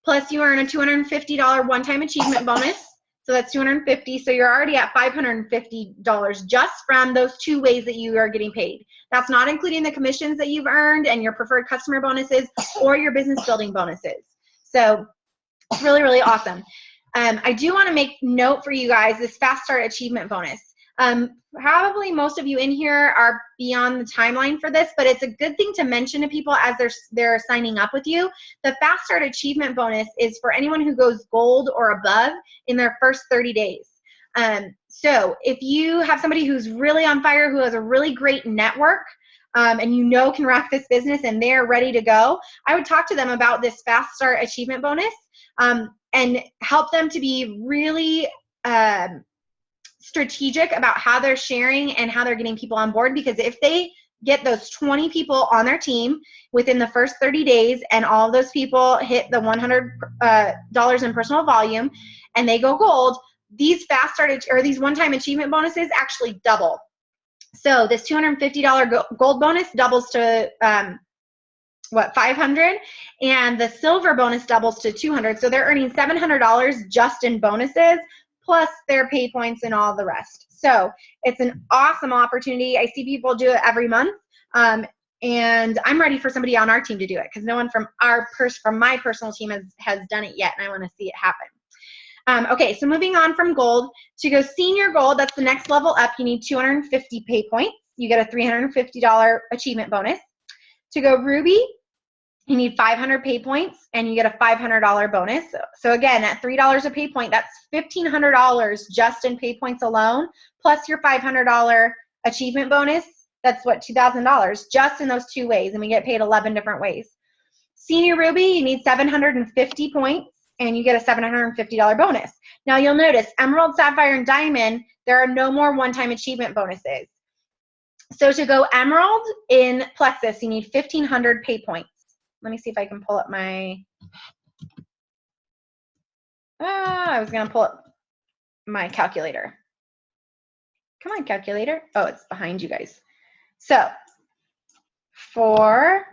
Plus you earn a $250 one-time achievement bonus. So that's $250. So you're already at $550 just from those 2 ways that you are getting paid. That's not including the commissions that you've earned and your preferred customer bonuses or your business building bonuses. So it's really, really awesome. I do want to make note for you guys this Fast Start Achievement Bonus. Probably most of you in here are beyond the timeline for this, but it's a good thing to mention to people as they're signing up with you. The Fast Start Achievement Bonus is for anyone who goes gold or above in their first 30 days. So if you have somebody who's really on fire, who has a really great network, and you know can rock this business and they're ready to go, I would talk to them about this Fast Start Achievement Bonus and help them to be really strategic about how they're sharing and how they're getting people on board, because if they get those 20 people on their team within the first 30 days and all of those people hit the $100 in personal volume and they go gold, these Fast Start or these one-time achievement bonuses actually double. So this $250 gold bonus doubles to $500, and the silver bonus doubles to $200. So they're earning $700 just in bonuses, plus their pay points and all the rest. So it's an awesome opportunity. I see people do it every month, and I'm ready for somebody on our team to do it because no one from my personal team has done it yet, and I want to see it happen. Okay, so moving on from gold to go senior gold, that's the next level up. You need 250 pay points. You get a $350 achievement bonus. To go ruby, you need 500 pay points, and you get a $500 bonus. So again, at $3 a pay point, that's $1,500 just in pay points alone, plus your $500 achievement bonus. That's what, $2,000 just in those 2 ways, and we get paid 11 different ways. Senior ruby, you need 750 points, and you get a $750 bonus. Now you'll notice emerald, sapphire, and diamond, there are no more one-time achievement bonuses. So to go emerald in Plexus, you need 1,500 pay points. Let me see if I can pull up my, I was going to pull up my calculator. Come on, calculator. Oh, it's behind you guys. So there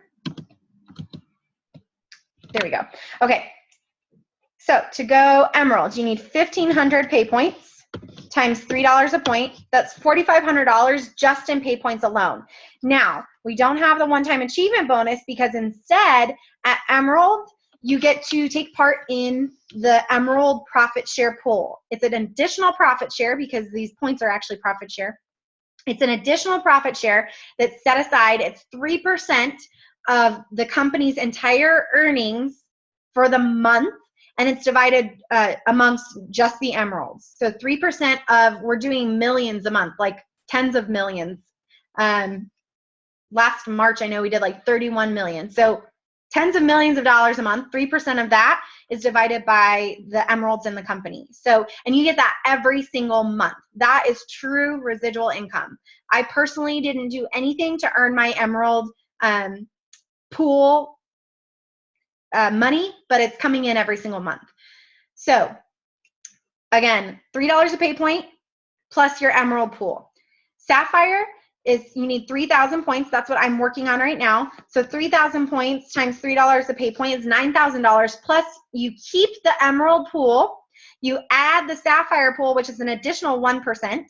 we go. Okay. So to go emerald, you need 1,500 pay points times $3 a point. That's $4,500 just in pay points alone. Now, we don't have the one-time achievement bonus because instead at emerald, you get to take part in the emerald profit share pool. It's an additional profit share because these points are actually profit share. It's an additional profit share that's set aside. It's 3% of the company's entire earnings for the month, and it's divided amongst just the emeralds. So 3% of, we're doing millions a month, like tens of millions. Last March, I know we did like 31 million. So tens of millions of dollars a month, 3% of that is divided by the emeralds in the company. So, and you get that every single month. That is true residual income. I personally didn't do anything to earn my emerald pool money, but it's coming in every single month. So again, $3 a pay point plus your emerald pool. Sapphire is, you need 3,000 points. That's what I'm working on right now. So 3,000 points times $3 a pay point is $9,000, plus you keep the emerald pool, you add the sapphire pool, which is an additional 1%.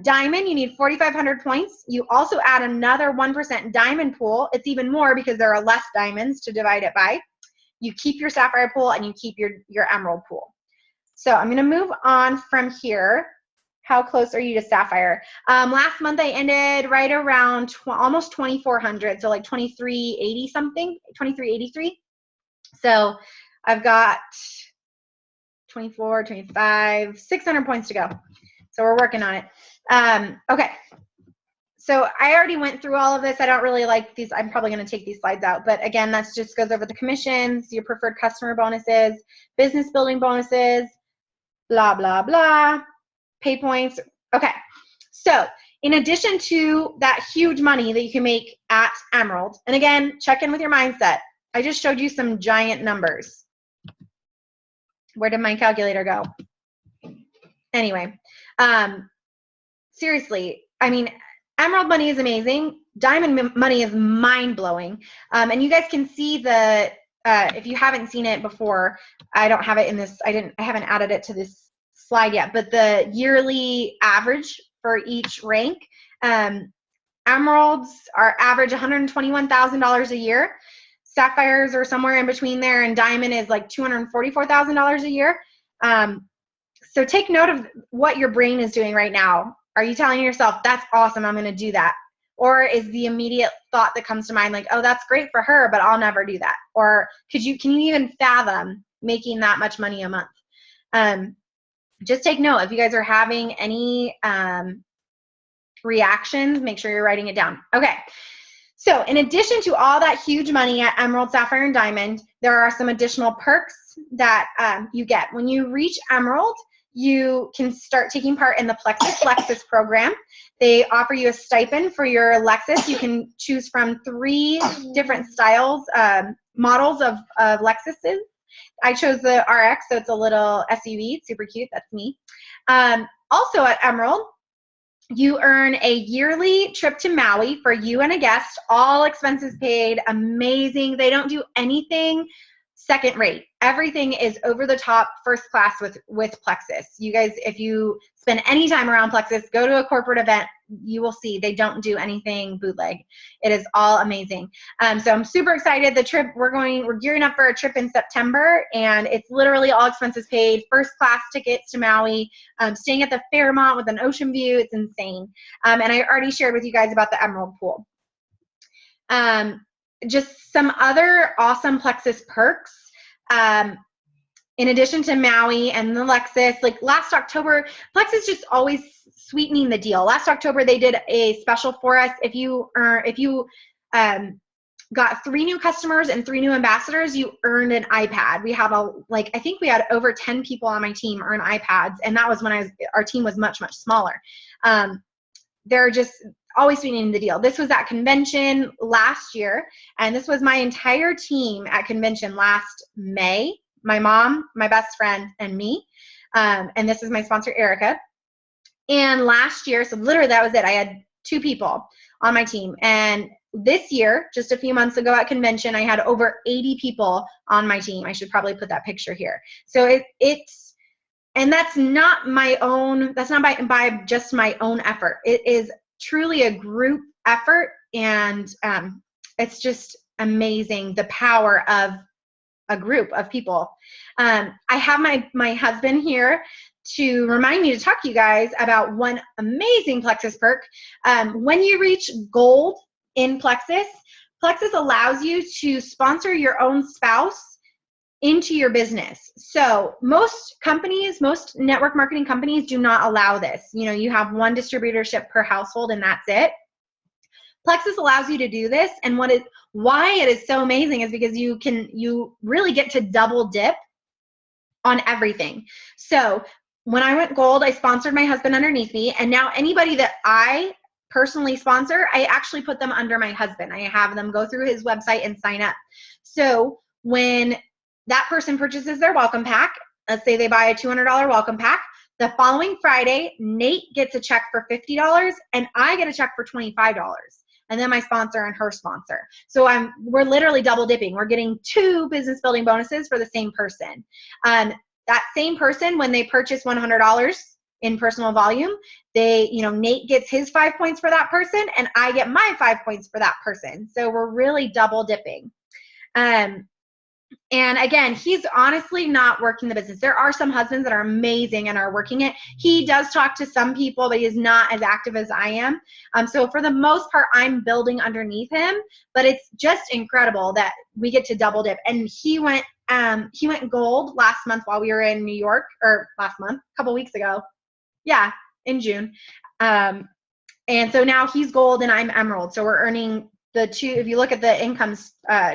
Diamond, you need 4,500 points. You also add another 1% diamond pool. It's even more because there are less diamonds to divide it by. You keep your sapphire pool and you keep your emerald pool. So I'm going to move on from here How close are you to Sapphire? Last month I ended right around almost 2,400, so like 2,380 something, 2,383. So I've got 24, 25, 600 points to go. So we're working on it. Okay. So I already went through all of this. I don't really like these. I'm probably going to take these slides out. But again, that's just goes over the commissions, your preferred customer bonuses, business building bonuses, blah, blah, blah, pay points. Okay. So in addition to that huge money that you can make at Emerald, and again, check in with your mindset. I just showed you some giant numbers. Where did my calculator go? Anyway, seriously, I mean, Emerald money is amazing. Diamond money is mind-blowing. And you guys can see the, if you haven't seen it before, I don't have it in this, I haven't added it to this slide yet, but the yearly average for each rank, Emeralds are average $121,000 a year. Sapphires are somewhere in between there, and Diamond is like $244,000 a year. So take note of what your brain is doing right now. Are you telling yourself, that's awesome, I'm going to do that? Or is the immediate thought that comes to mind like, oh, that's great for her, but I'll never do that? Or can you even fathom making that much money a month? Just take note. If you guys are having any reactions, make sure you're writing it down. Okay. So in addition to all that huge money at Emerald, Sapphire, and Diamond, there are some additional perks that you get. When you reach Emerald, you can start taking part in the Plexus Lexus program. They offer you a stipend for your Lexus. You can choose from 3 different styles, models of Lexuses. I chose the RX, so it's a little SUV. It's super cute. That's me. Also at Emerald, you earn a yearly trip to Maui for you and a guest, all expenses paid, amazing. They don't do anything second rate. Everything is over the top, first class with Plexus. You guys, if you spend any time around Plexus, go to a corporate event, you will see they don't do anything bootleg. It is all amazing. So I'm super excited. The trip, we're gearing up for a trip in September, and it's literally all expenses paid, first class tickets to Maui, staying at the Fairmont with an ocean view. It's insane. And I already shared with you guys about the Emerald Pool. Just some other awesome Plexus perks. In addition to Maui and the Lexus, like last October, Plexus just always sweetening the deal. Last October, they did a special for us. If you got 3 new customers and 3 new ambassadors, you earned an iPad. We have I think we had over 10 people on my team earn iPads, and that was when our team was much, much smaller. They're just always sweetening the deal. This was at convention last year, and this was my entire team at convention last May. My mom, my best friend, and me. And this is my sponsor, Erica. And last year, so literally that was it. I had 2 people on my team. And this year, just a few months ago at convention, I had over 80 people on my team. I should probably put that picture here. So it's, and that's not my own, that's not by just my own effort. It is truly a group effort, and it's just amazing the power of a group of people. I have my husband here to remind me to talk to you guys about one amazing Plexus perk. When you reach gold in Plexus, Plexus allows you to sponsor your own spouse into your business. So most companies, most network marketing companies do not allow this. You know, you have 1 distributorship per household and that's it. Plexus allows you to do this, and why it is so amazing is because you really get to double dip on everything. So when I went gold, I sponsored my husband underneath me, and now anybody that I personally sponsor, I actually put them under my husband. I have them go through his website and sign up. So when that person purchases their welcome pack, let's say they buy a $200 welcome pack, the following Friday, Nate gets a check for $50 and I get a check for $25. And then my sponsor and her sponsor. So we're literally double dipping. We're getting 2 business building bonuses for the same person. That same person, when they purchase $100 in personal volume, Nate gets his 5 points for that person and I get my 5 points for that person. So we're really double dipping. And again, he's honestly not working the business. There are some husbands that are amazing and are working it. He does talk to some people, but he is not as active as I am. So for the most part, I'm building underneath him, but it's just incredible that we get to double dip. And he went gold last month while we were in New York, or last month, a couple weeks ago. Yeah, in June. And so now he's gold and I'm emerald. So we're earning the two. If you look at the income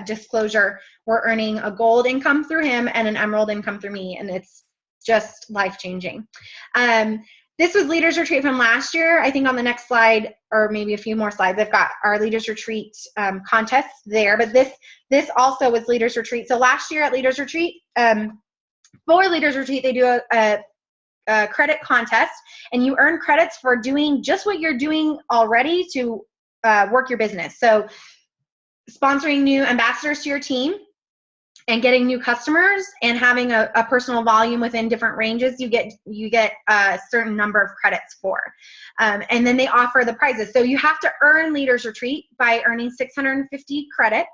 disclosure, we're earning a gold income through him and an emerald income through me. And it's just life-changing. This was Leaders Retreat from last year. I think on the next slide, or maybe a few more slides, I've got our Leaders Retreat contest there. But this also was Leaders Retreat. So last year at Leaders Retreat, for Leaders Retreat, they do a credit contest, and you earn credits for doing just what you're doing already to work your business. So sponsoring new ambassadors to your team and getting new customers and having a personal volume within different ranges, you get a certain number of credits for. And then they offer the prizes. So you have to earn Leaders Retreat by earning 650 credits.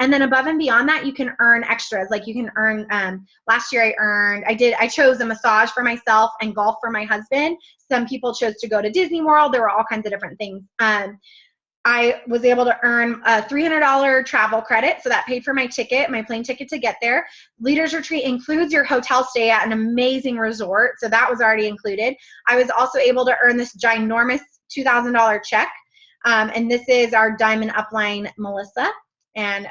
And then above and beyond that, you can earn extras. Like you can earn, last year I chose a massage for myself and golf for my husband. Some people chose to go to Disney World. There were all kinds of different things. I was able to earn a $300 travel credit. So that paid for my plane ticket to get there. Leaders Retreat includes your hotel stay at an amazing resort. So that was already included. I was also able to earn this ginormous $2,000 check. And this is our diamond upline, Melissa. And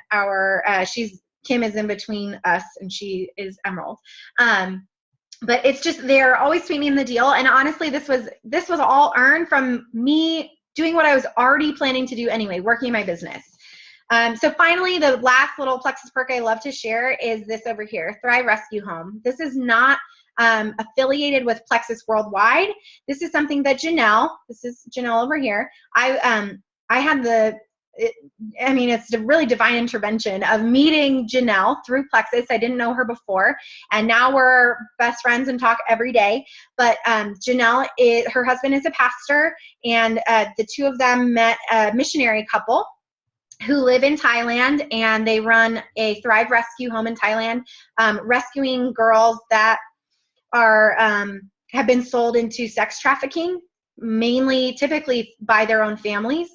Kim is in between us and she is emerald. But it's just, they're always sweetening the deal. And honestly, this was all earned from me doing what I was already planning to do anyway, working my business. So finally, the last little Plexus perk I love to share is this over here, Thrive Rescue Home. This is not affiliated with Plexus Worldwide. This is something that this is Janelle over here. I had it's a really divine intervention of meeting Janelle through Plexus. I didn't know her before, and now we're best friends and talk every day. But Janelle, her husband is a pastor, and the two of them met a missionary couple who live in Thailand, and they run a Thrive Rescue Home in Thailand, rescuing girls that are have been sold into sex trafficking, typically by their own families.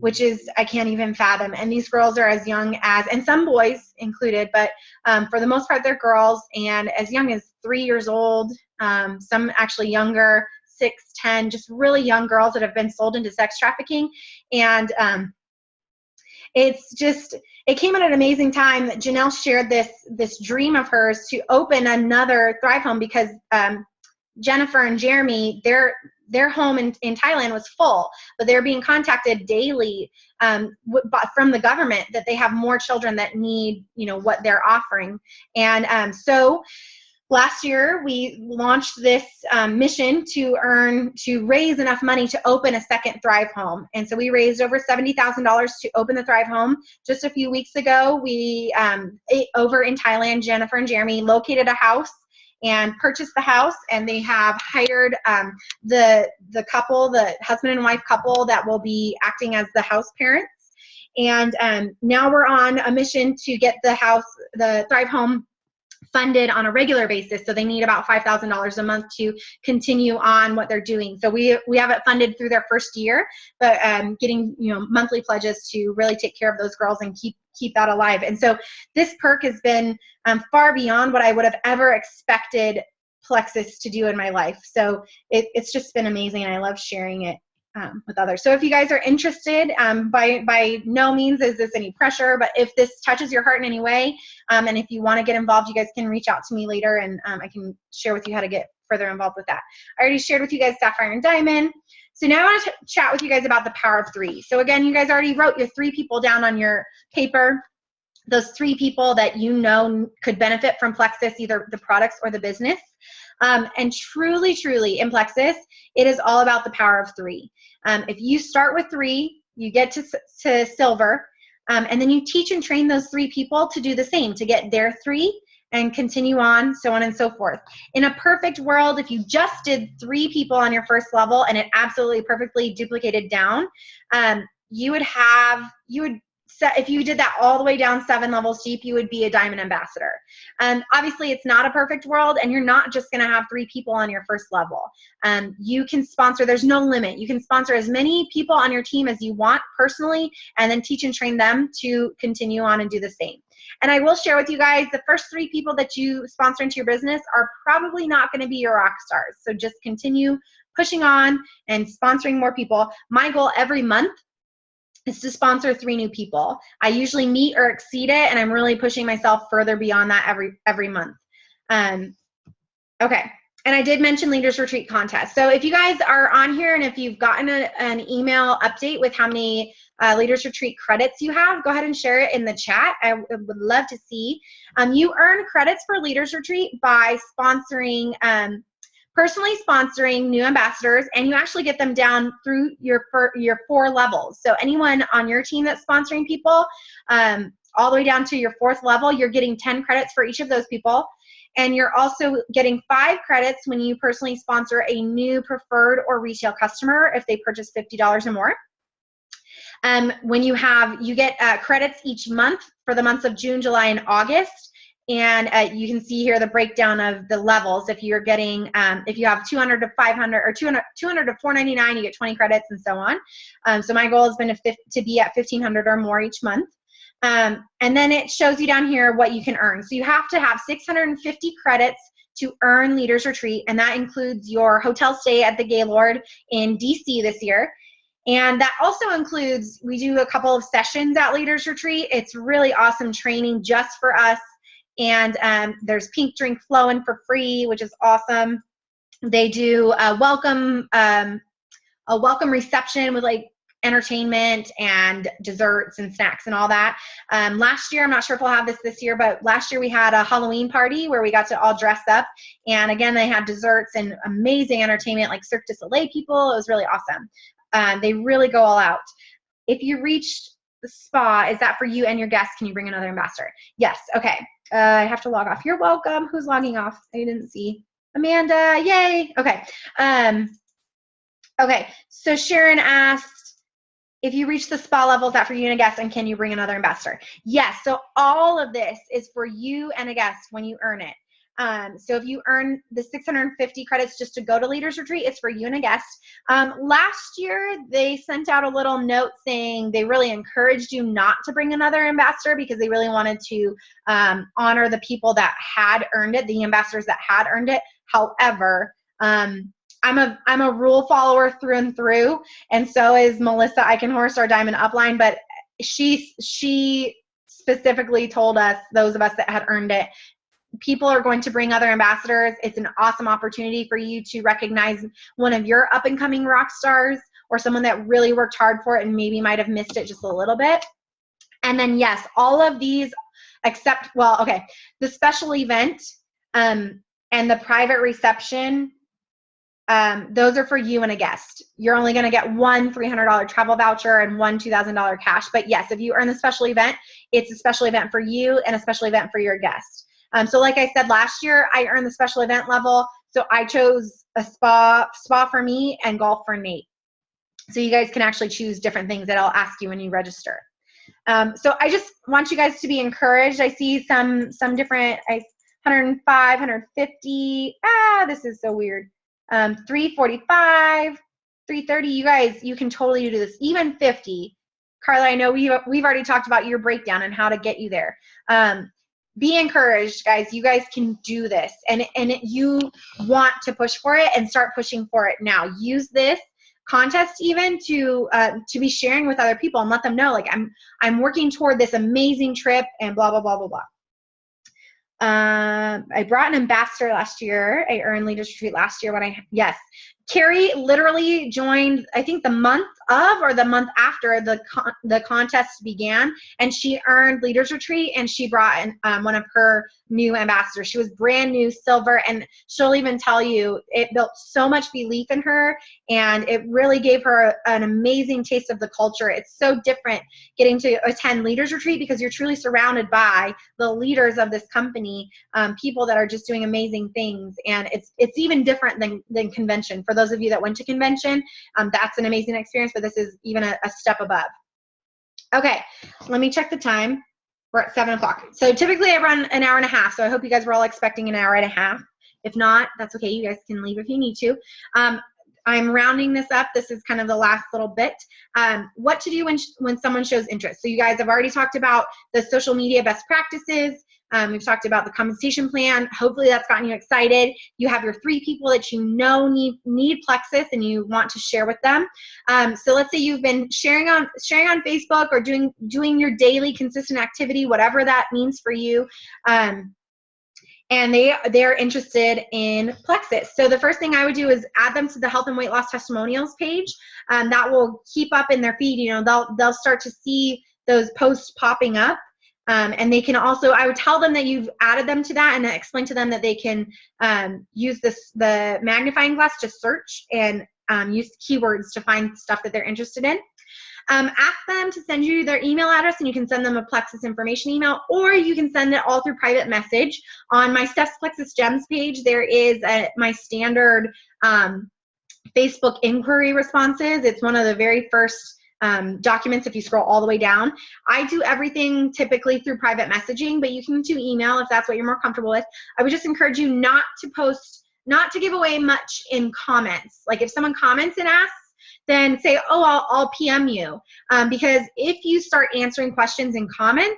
Which is, I can't even fathom. And these girls are as young as, and some boys included, but for the most part, they're girls, and as young as 3 years old, some actually younger, 6, 10, just really young girls that have been sold into sex trafficking. And it came at an amazing time that Janelle shared this dream of hers to open another Thrive Home, because Jennifer and Jeremy, their home in Thailand was full, but they're being contacted daily from the government that they have more children that need, what they're offering. And so last year we launched this mission to raise enough money to open a second Thrive Home. And so we raised over $70,000 to open the Thrive Home. Just a few weeks ago, we over in Thailand, Jennifer and Jeremy located a house and purchased the house, and they have hired the couple, the husband and wife couple, that will be acting as the house parents. And now we're on a mission to get the Thrive Home funded on a regular basis. So they need about $5,000 a month to continue on what they're doing. So we have it funded through their first year, but getting monthly pledges to really take care of those girls and keep that alive. And so this perk has been far beyond what I would have ever expected Plexus to do in my life. So it's just been amazing, and I love sharing it with others. So if you guys are interested, by no means is this any pressure, but if this touches your heart in any way, and if you want to get involved, you guys can reach out to me later, and I can share with you how to get further involved with that. I already shared with you guys Sapphire and Diamond. So now I want to chat with you guys about the power of 3. So again, you guys already wrote your 3 people down on your paper. Those 3 people that could benefit from Plexus, either the products or the business. And truly, truly, in Plexus, it is all about the power of 3. If you start with 3, you get to silver, and then you teach and train those 3 people to do the same, to get their 3 and continue on, so on and so forth. In a perfect world, if you just did 3 people on your first level and it absolutely perfectly duplicated down, you would if you did that all the way down 7 levels deep, you would be a diamond ambassador. Obviously, it's not a perfect world, and you're not just going to have 3 people on your first level. You can sponsor, there's no limit. You can sponsor as many people on your team as you want personally, and then teach and train them to continue on and do the same. And I will share with you guys, the first 3 people that you sponsor into your business are probably not going to be your rock stars. So just continue pushing on and sponsoring more people. My goal every month is to sponsor 3 new people. I usually meet or exceed it, and I'm really pushing myself further beyond that every month. Okay, and I did mention Leaders Retreat contest. So if you guys are on here and if you've gotten an email update with how many Leaders Retreat credits you have, go ahead and share it in the chat. I would love to see. You earn credits for Leaders Retreat by sponsoring, personally sponsoring new ambassadors, and you actually get them down through your 4 levels. So anyone on your team that's sponsoring people, all the way down to your 4th level, you're getting 10 credits for each of those people. And you're also getting 5 credits when you personally sponsor a new preferred or retail customer if they purchase $50 or more. When you get credits each month for the months of June, July, and August. And you can see here the breakdown of the levels. If you're getting, if you have 200 to 500 or 200 to 499, you get 20 credits and so on. So my goal has been to be at 1,500 or more each month. And then it shows you down here what you can earn. So you have to have 650 credits to earn Leaders Retreat, and that includes your hotel stay at the Gaylord in DC this year. And that also includes, we do a couple of sessions at Leaders Retreat. It's really awesome training just for us. And there's pink drink flowing for free, which is awesome. They do a welcome reception with like entertainment and desserts and snacks and all that. Last year, I'm not sure if we'll have this year, but last year we had a Halloween party where we got to all dress up. And again, they had desserts and amazing entertainment like Cirque du Soleil people. It was really awesome. They really go all out. If you reached the spa, is that for you and your guests? Can you bring another ambassador? Yes. Okay. I have to log off. You're welcome. Who's logging off? I didn't see. Amanda. Yay. Okay. Okay. So Sharon asked, if you reach the spa level, is that for you and a guest? And can you bring another ambassador? Yes. So all of this is for you and a guest when you earn it. So if you earn the 650 credits just to go to Leaders Retreat, it's for you and a guest. Last year, they sent out a little note saying they really encouraged you not to bring another ambassador because they really wanted to honor the people that had earned it, the ambassadors that had earned it. However, I'm a rule follower through and through, and so is Melissa Eichenhorst, our Diamond Upline, but she specifically told us, those of us that had earned it, people are going to bring other ambassadors. It's an awesome opportunity for you to recognize one of your up-and-coming rock stars or someone that really worked hard for it and maybe might have missed it just a little bit. And then, yes, all of these except, well, okay, the special event and the private reception, those are for you and a guest. You're only going to get one $300 travel voucher and one $2,000 cash. But yes, if you earn the special event, it's a special event for you and a special event for your guest. So like I said, last year I earned the special event level. So I chose a spa for me and golf for Nate. So you guys can actually choose different things that I'll ask you when you register. So I just want you guys to be encouraged. I see some different, 105, 150. This is so weird. 345, 330. You guys, you can totally do this. Even 50. Carla, I know we've already talked about your breakdown and how to get you there. Be encouraged, guys. You guys can do this, and you want to push for it and start pushing for it now. Use this contest even to be sharing with other people and let them know, like, I'm working toward this amazing trip and blah blah blah blah blah. I brought an ambassador last year. I earned Leaders Retreat last year yes. Carrie literally joined, I think, the month of or the month after the contest began, and she earned Leaders Retreat, and she brought in one of her new ambassadors. She was brand new, silver, and she'll even tell you it built so much belief in her, and it really gave her an amazing taste of the culture. It's so different getting to attend Leaders Retreat because you're truly surrounded by the leaders of this company, people that are just doing amazing things, and it's even different than convention. For those of you that went to convention, that's an amazing experience, but this is even a step above. Okay, let me check the time. We're at 7 o'clock. So typically I run an hour and a half. So I hope you guys were all expecting an hour and a half. If not, that's okay. You guys can leave if you need to. I'm rounding this up. This is kind of the last little bit. What to do when someone shows interest. So you guys have already talked about the social media best practices. We've talked about the compensation plan. Hopefully that's gotten you excited. You have your 3 people that you know need Plexus and you want to share with them. So let's say you've been sharing on Facebook or doing your daily consistent activity, whatever that means for you. And they're interested in Plexus. So the first thing I would do is add them to the health and weight loss testimonials page. That will keep up in their feed. You know, they'll start to see those posts popping up. And they can also, I would tell them that you've added them to that and explain to them that they can use the magnifying glass to search and use keywords to find stuff that they're interested in. Ask them to send you their email address and you can send them a Plexus information email, or you can send it all through private message. On my Steph's Plexus Gems page, there is my standard Facebook inquiry responses. It's one of the very first documents if you scroll all the way down. I do everything typically through private messaging, but you can do email if that's what you're more comfortable with. I would just encourage you not to give away much in comments. Like if someone comments and asks, then say, oh, I'll PM you. Because if you start answering questions in comments,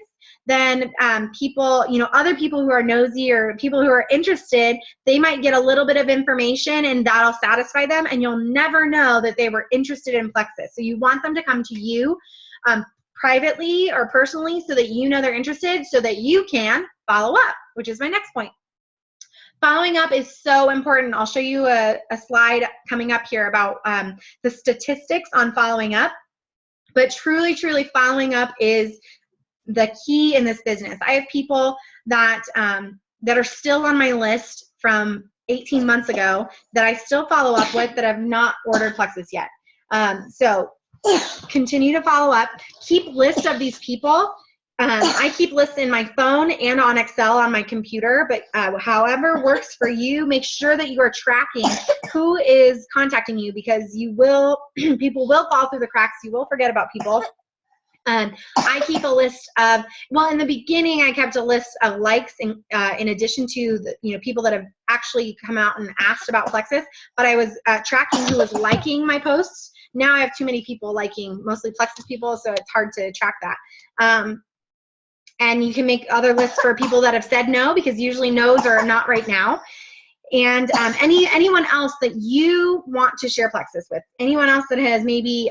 then people, other people who are nosy or people who are interested, they might get a little bit of information and that'll satisfy them, and you'll never know that they were interested in Plexus. So you want them to come to you privately or personally so that you know they're interested so that you can follow up, which is my next point. Following up is so important. I'll show you a slide coming up here about the statistics on following up. But truly, truly following up is the key in this business. I have people that are still on my list from 18 months ago that I still follow up with that have not ordered Plexus yet. So continue to follow up. Keep lists of these people. I keep lists in my phone and on Excel on my computer, but however works for you, make sure that you are tracking who is contacting you, because people will fall through the cracks. You will forget about people. I keep a list of, well, in the beginning, I kept a list of likes in addition to the, people that have actually come out and asked about Plexus, but I was tracking who was liking my posts. Now I have too many people liking, mostly Plexus people, so it's hard to track that. And you can make other lists for people that have said no, because usually no's are not right now. And anyone else that you want to share Plexus with, anyone else that has maybe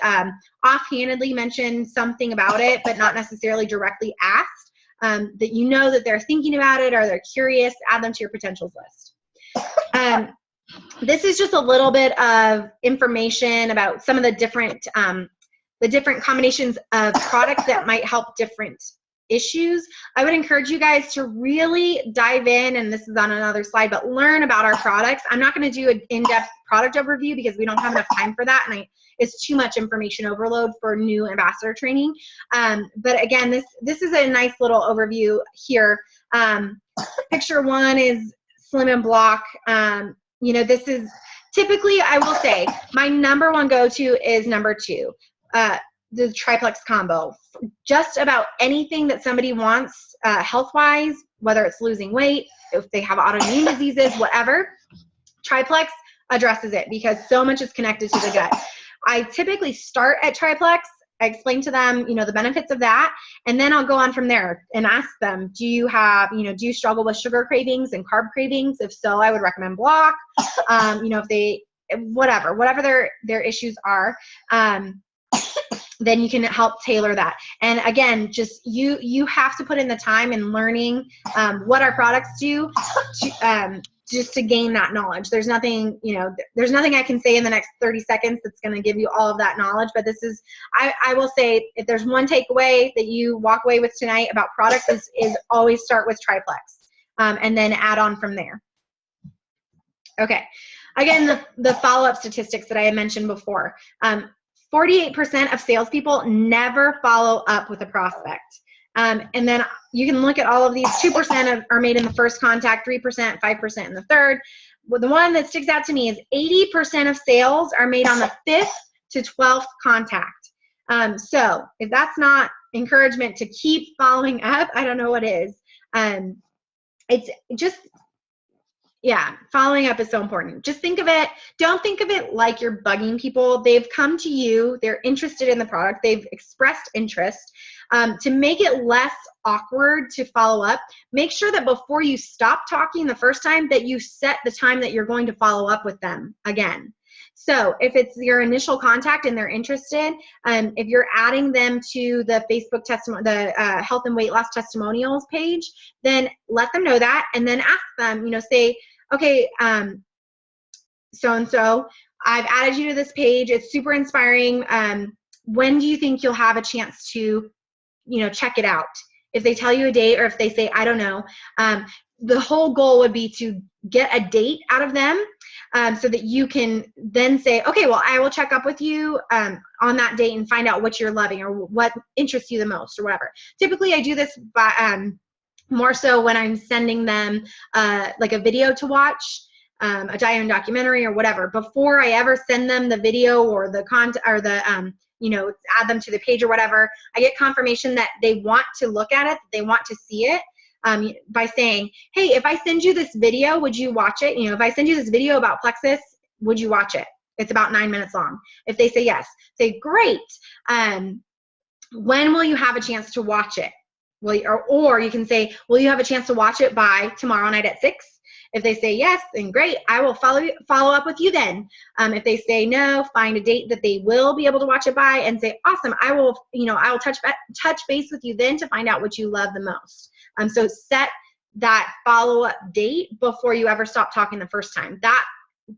offhandedly mentioned something about it, but not necessarily directly asked, that you know that they're thinking about it or they're curious, add them to your potentials list. This is just a little bit of information about some of the different combinations of products that might help different issues. I would encourage you guys to really dive in, and this is on another slide, but learn about our products. I'm not going to do an in-depth product overview because we don't have enough time for that, and it's too much information overload for new ambassador training. But again, this is a nice little overview here. Picture 1 is Slim and Block. This is typically, I will say, my number 1 go-to is number 2. The triplex combo. Just about anything that somebody wants health-wise, whether it's losing weight, if they have autoimmune diseases, whatever, triplex addresses it because so much is connected to the gut. I typically start at triplex. I explain to them, the benefits of that, and then I'll go on from there and ask them, do you struggle with sugar cravings and carb cravings? If so, I would recommend Block. If they, whatever their issues are, then you can help tailor that. And again, just you have to put in the time in learning what our products do just to gain that knowledge. There's nothing I can say in the next 30 seconds that's going to give you all of that knowledge. But this is, I will say, if there's one takeaway that you walk away with tonight about products is always start with triplex and then add on from there. Okay. Again, the follow-up statistics that I had mentioned before. 48% of salespeople never follow up with a prospect. And then you can look at all of these. 2% are made in the first contact, 3%, 5% in the third. Well, the one that sticks out to me is 80% of sales are made on the 5th to 12th contact. So if that's not encouragement to keep following up, I don't know what is. It's just, yeah, following up is so important. Just think of it, don't think of it like you're bugging people. They've come to you, they're interested in the product, they've expressed interest. To make it less awkward to follow up, make sure that before you stop talking the first time that you set the time that you're going to follow up with them again. So if it's your initial contact and they're interested, if you're adding them to the Facebook testimony, the health and weight loss testimonials page, then let them know that, and then ask them, say, okay, so-and-so, I've added you to this page. It's super inspiring. When do you think you'll have a chance to, check it out? If they tell you a date, or if they say, I don't know, the whole goal would be to get a date out of them, so that you can then say, okay, well, I will check up with you on that date and find out what you're loving or what interests you the most or whatever. Typically, I do this by more so when I'm sending them like a video to watch, a diamond documentary or whatever. Before I ever send them the video or the content or the add them to the page or whatever, I get confirmation that they want to look at it, that they want to see it, by saying, hey, if I send you this video, would you watch it? If I send you this video about Plexus, would you watch it? It's about 9 minutes long. If they say yes, say, great. When will you have a chance to watch it? Or you can say, will you have a chance to watch it by tomorrow night at 6? If they say yes, then great, I will follow up with you then. If they say no, find a date that they will be able to watch it by and say, awesome, I will touch base with you then to find out what you love the most. So set that follow-up date before you ever stop talking the first time. That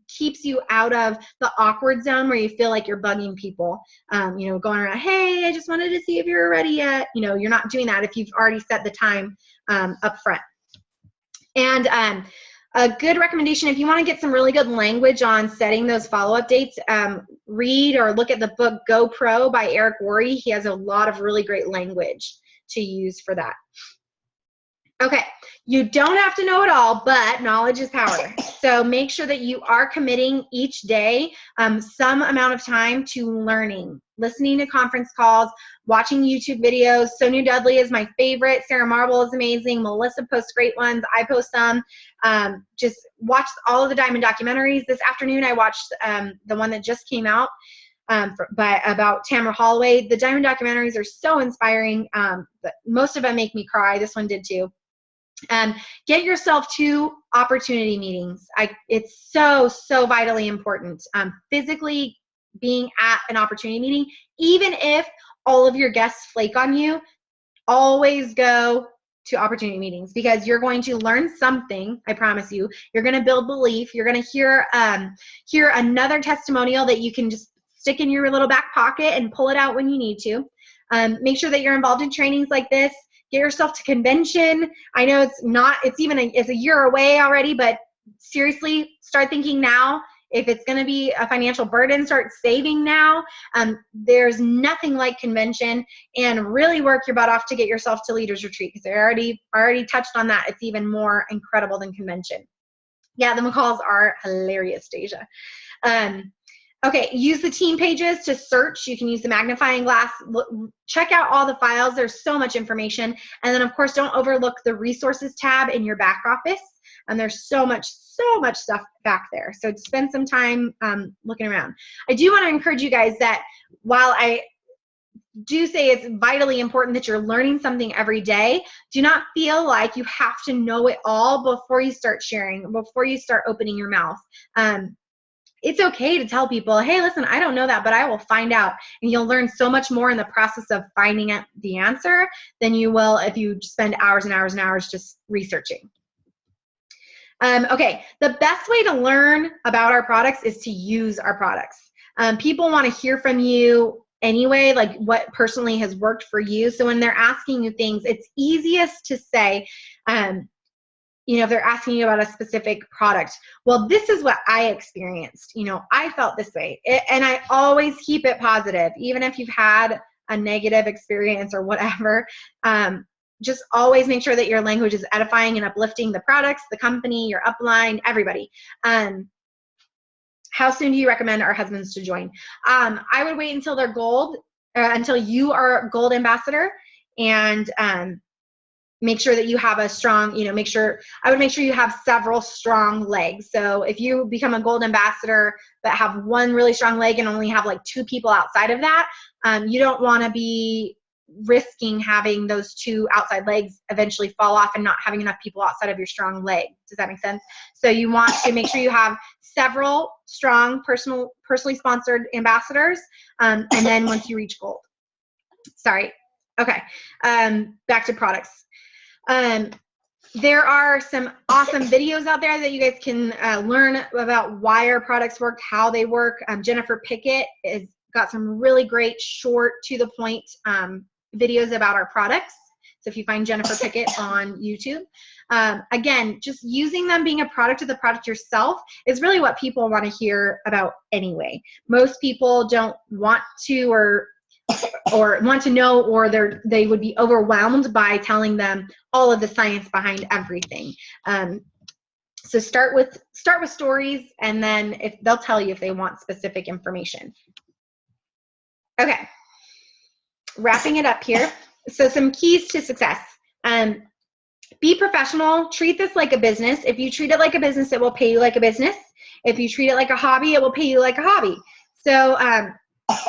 keeps you out of the awkward zone where you feel like you're bugging people, going around, hey, I just wanted to see if you're ready yet. You're not doing that if you've already set the time up front. And a good recommendation, if you want to get some really good language on setting those follow-up dates, read or look at the book Go Pro by Eric Worre. He has a lot of really great language to use for that. Okay, you don't have to know it all, but knowledge is power. So make sure that you are committing each day some amount of time to learning, listening to conference calls, watching YouTube videos. Sonia Dudley is my favorite. Sarah Marble is amazing. Melissa posts great ones. I post some. Just watch all of the Diamond documentaries. This afternoon I watched the one that just came out about Tamara Holloway. The Diamond documentaries are so inspiring. Most of them make me cry. This one did too. Get yourself to opportunity meetings. It's so vitally important. Physically being at an opportunity meeting, even if all of your guests flake on you, always go to opportunity meetings, because you're going to learn something. I promise you. You're going to build belief. You're going to hear another testimonial that you can just stick in your little back pocket and pull it out when you need to. Make sure that you're involved in trainings like this. Get yourself to convention. I know it's a year away already, but seriously, start thinking now. If it's going to be a financial burden, start saving now. There's nothing like convention, and really work your butt off to get yourself to Leaders Retreat, because I already touched on that. It's even more incredible than convention. Yeah, the McCalls are hilarious, Deja. Okay, use the team pages to search. You can use the magnifying glass. Check out all the files. There's so much information. And then, of course, don't overlook the resources tab in your back office. And there's so much stuff back there. So spend some time looking around. I do want to encourage you guys that while I do say it's vitally important that you're learning something every day, do not feel like you have to know it all before you start sharing, before you start opening your mouth. It's okay to tell people, hey, listen, I don't know that, but I will find out. And you'll learn so much more in the process of finding out the answer than you will if you spend hours and hours and hours just researching. Okay, the best way to learn about our products is to use our products. People want to hear from you anyway, like what personally has worked for you. So when they're asking you things, it's easiest to say, if they're asking you about a specific product, well, this is what I experienced. I felt this way. And I always keep it positive, even if you've had a negative experience or whatever. Just always make sure that your language is edifying and uplifting the products, the company, your upline, everybody. How soon do you recommend our husbands to join? I would wait until they're gold, until you are gold ambassador. and make sure that you have a strong, I would make sure you have several strong legs. So if you become a gold ambassador but have one really strong leg and only have like 2 people outside of that, you don't want to be risking having those 2 outside legs eventually fall off and not having enough people outside of your strong leg. Does that make sense? So you want to make sure you have several strong personally sponsored ambassadors, and then once you reach gold. Sorry. Okay. Back to products. There are some awesome videos out there that you guys can learn about why our products work, how they work. Jennifer Pickett has got some really great, short, to the point videos about our products. So if you find Jennifer Pickett on YouTube, again, just using them, being a product of the product yourself is really what people want to hear about anyway. Most people don't want to or want to know, or they would be overwhelmed by telling them all of the science behind everything. So start with stories, and then if they'll tell you if they want specific information. Okay, wrapping it up here. So some keys to success. Be professional. Treat this like a business. If you treat it like a business, it will pay you like a business. If you treat it like a hobby, it will pay you like a hobby. So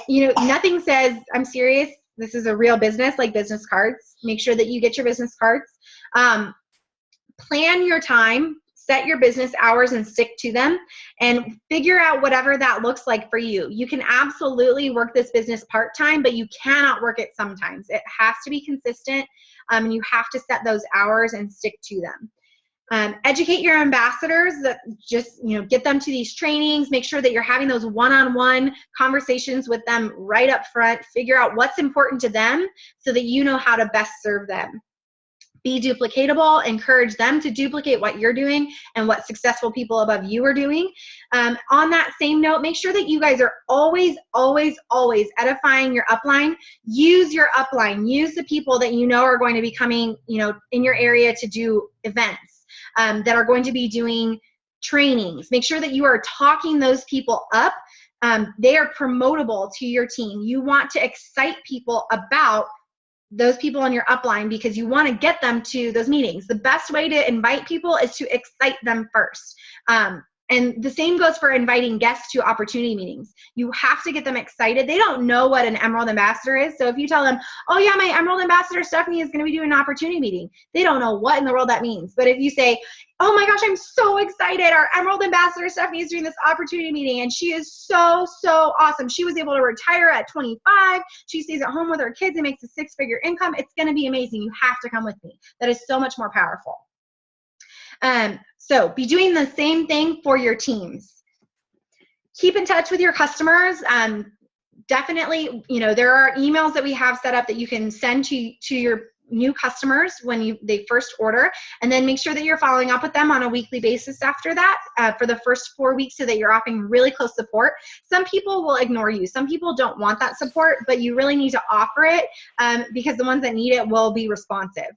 nothing says, I'm serious, this is a real business, like business cards. Make sure that you get your business cards. Plan your time, set your business hours and stick to them, and figure out whatever that looks like for you. You can absolutely work this business part-time, but you cannot work it sometimes. It has to be consistent, and you have to set those hours and stick to them. Educate your ambassadors, that just, get them to these trainings. Make sure that you're having those one-on-one conversations with them right up front. Figure out what's important to them so that you know how to best serve them. Be duplicatable. Encourage them to duplicate what you're doing and what successful people above you are doing. On that same note, make sure that you guys are always, always, always edifying your upline. Use your upline. Use the people that you know are going to be coming, in your area to do events. That are going to be doing trainings. Make sure that you are talking those people up. They are promotable to your team. You want to excite people about those people on your upline because you want to get them to those meetings. The best way to invite people is to excite them first. And the same goes for inviting guests to opportunity meetings. You have to get them excited. They don't know what an Emerald Ambassador is. So if you tell them, oh yeah, my Emerald Ambassador Stephanie is going to be doing an opportunity meeting, they don't know what in the world that means. But if you say, oh my gosh, I'm so excited, our Emerald Ambassador Stephanie is doing this opportunity meeting and she is so, so awesome. She was able to retire at 25. She stays at home with her kids and makes a 6-figure income. It's going to be amazing. You have to come with me. That is so much more powerful. So be doing the same thing for your teams. Keep in touch with your customers. Definitely, there are emails that we have set up that you can send to your new customers when they first order, and then make sure that you're following up with them on a weekly basis after that for the first 4 weeks so that you're offering really close support. Some people will ignore you. Some people don't want that support, but you really need to offer it because the ones that need it will be responsive.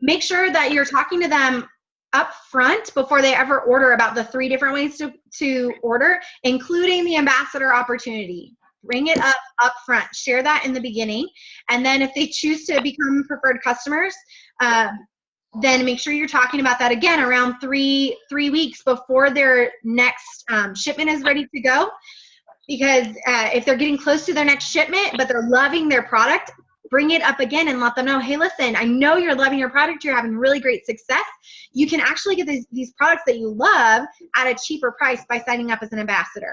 Make sure that you're talking to them up front before they ever order about the 3 different ways to order, including the ambassador opportunity. Bring it up front. Share that in the beginning. And then if they choose to become preferred customers, then make sure you're talking about that again around 3 weeks before their next shipment is ready to go. Because if they're getting close to their next shipment, but they're loving their product, bring it up again and let them know, hey, listen, I know you're loving your product. You're having really great success. You can actually get these products that you love at a cheaper price by signing up as an ambassador.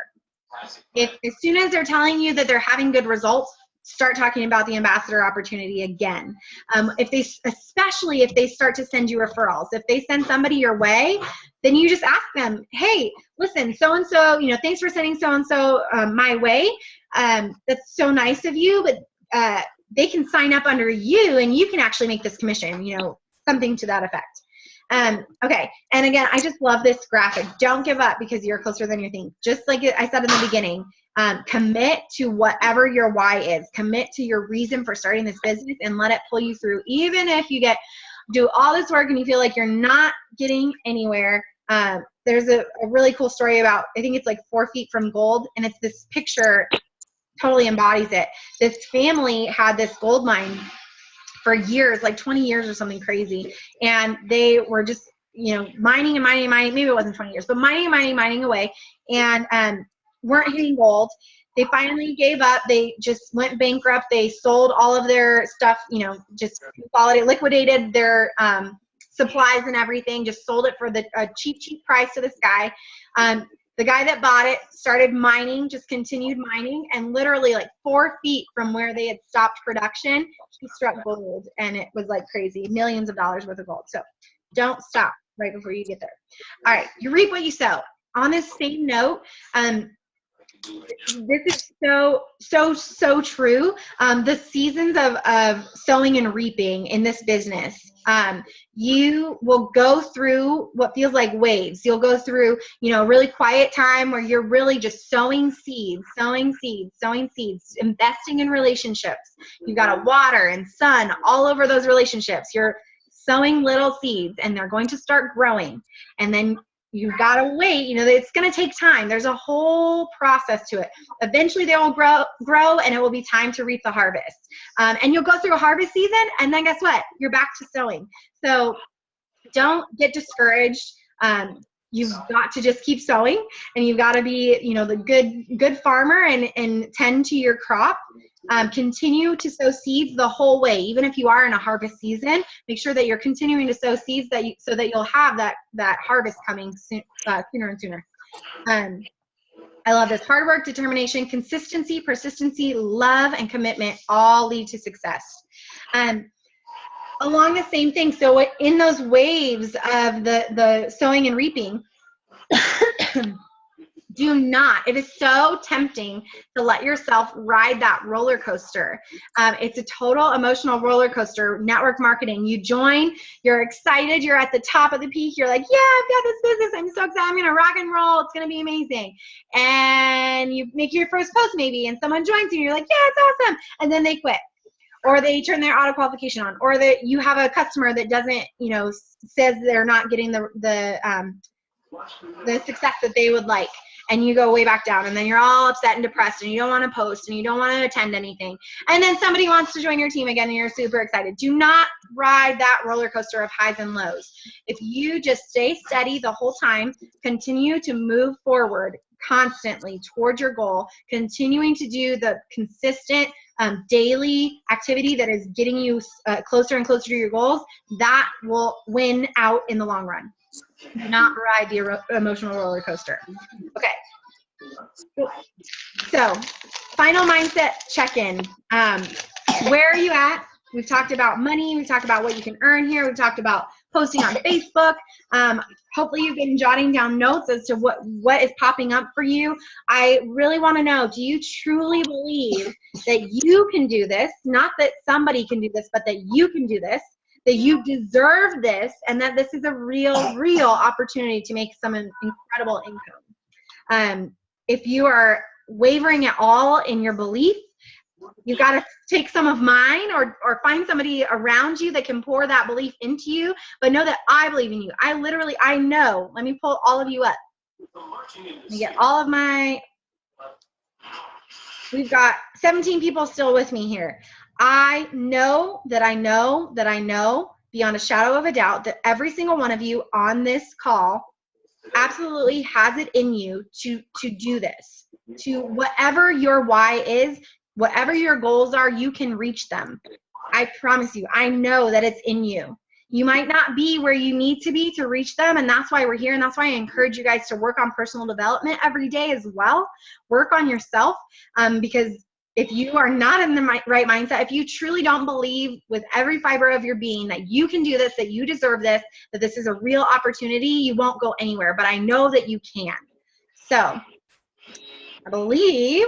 As soon as they're telling you that they're having good results, start talking about the ambassador opportunity again. Especially if they start to send you referrals. If they send somebody your way, then you just ask them, hey, listen, so-and-so, thanks for sending so-and-so my way. That's so nice of you, but they can sign up under you and you can actually make this commission, something to that effect. Okay. And again, I just love this graphic. Don't give up because you're closer than you think. Just like I said in the beginning, commit to whatever your why is. Commit to your reason for starting this business and let it pull you through. Even if you do all this work and you feel like you're not getting anywhere. There's a really cool story about, I think it's like 4 feet from gold. And it's this picture totally embodies it. This family had this gold mine for years, like 20 years or something crazy. And they were just, mining and mining and mining. Maybe it wasn't 20 years, but mining away. And weren't hitting gold. They finally gave up. They just went bankrupt. They sold all of their stuff, just consolidated, liquidated their supplies and everything, just sold it for a cheap price to this guy. The guy that bought it started mining, just continued mining, and literally like 4 feet from where they had stopped production, he struck gold, and it was like crazy, millions of dollars worth of gold. So don't stop right before you get there. All right, you reap what you sow. On this same note, this is so true. The seasons of sowing and reaping in this business, you will go through what feels like waves. You'll go through, a really quiet time where you're really just sowing seeds, investing in relationships. You've got to water and sun all over those relationships. You're sowing little seeds, and they're going to start growing. And then you've got to wait. It's going to take time. There's a whole process to it. Eventually they will grow, and it will be time to reap the harvest. And you'll go through a harvest season, and then guess what? You're back to sowing. So don't get discouraged. You've got to just keep sowing, and you've got to be, the good farmer and tend to your crop. Continue to sow seeds the whole way. Even if you are in a harvest season, make sure that you're continuing to sow seeds so that you'll have that harvest coming sooner and sooner. I love this. Hard work, determination, consistency, persistency, love, and commitment all lead to success. Along the same thing, so in those waves of the sowing and reaping, it is so tempting to let yourself ride that roller coaster. It's a total emotional roller coaster. Network marketing, you join, you're excited, you're at the top of the peak, you're like, yeah, I've got this business, I'm so excited, I'm going to rock and roll, it's going to be amazing. And you make your first post maybe, and someone joins you, and you're like, yeah, it's awesome. And then they quit. Or they turn their auto qualification on, or that you have a customer that doesn't, says they're not getting the success that they would like, and you go way back down, and then you're all upset and depressed, and you don't want to post, and you don't want to attend anything, and then somebody wants to join your team again, and you're super excited. Do not ride that roller coaster of highs and lows. If you just stay steady the whole time, continue to move forward constantly toward your goal, continuing to do the consistent daily activity that is getting you closer and closer to your goals, that will win out in the long run. Do not ride the emotional roller coaster. Okay. So, final mindset check-in. Where are you at? We've talked about money. We've talked about what you can earn here. We've talked about posting on Facebook. Hopefully you've been jotting down notes as to what is popping up for you. I really want to know, do you truly believe that you can do this? Not that somebody can do this, but that you can do this, that you deserve this, and that this is a real opportunity to make some incredible income. If you are wavering at all in your belief, you've got to take some of mine or find somebody around you that can pour that belief into you, but know that I believe in you. I know. Let me pull all of you up. Let me get all of we've got 17 people still with me here. I know beyond a shadow of a doubt that every single one of you on this call absolutely has it in you to do this. To whatever your why is, whatever your goals are, you can reach them. I promise you, I know that it's in you. You might not be where you need to be to reach them, and that's why we're here, and that's why I encourage you guys to work on personal development every day as well. Work on yourself, because if you are not in the right mindset, if you truly don't believe with every fiber of your being that you can do this, that you deserve this, that this is a real opportunity, you won't go anywhere, but I know that you can. So, I believe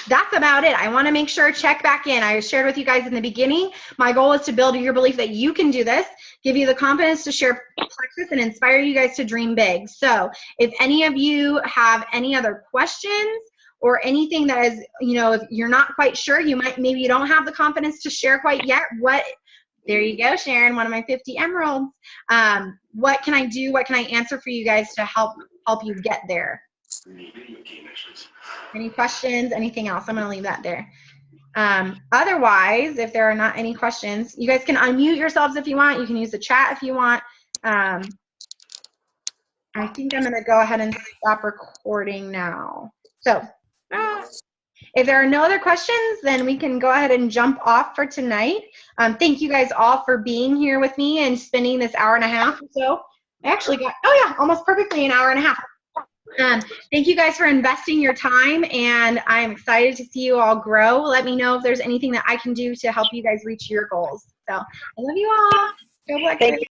that's about it. I want to make sure, check back in. I shared with you guys in the beginning, my goal is to build your belief that you can do this, give you the confidence to share Plexus, and inspire you guys to dream big. So if any of you have any other questions or anything that is, if you're not quite sure, maybe you don't have the confidence to share quite yet, there you go, Sharon, one of my 50 emeralds. What can I do? What can I answer for you guys to help you get there? Any questions? Anything else? I'm going to leave that there. Otherwise, if there are not any questions, you guys can unmute yourselves if you want. You can use the chat if you want. I think I'm going to go ahead and stop recording now. So if there are no other questions, then we can go ahead and jump off for tonight. Thank you guys all for being here with me and spending this hour and a half or so. I actually got, oh yeah, almost perfectly an hour and a half. Thank you guys for investing your time, and I'm excited to see you all grow. Let me know if there's anything that I can do to help you guys reach your goals. So I love you all. Go Plexus.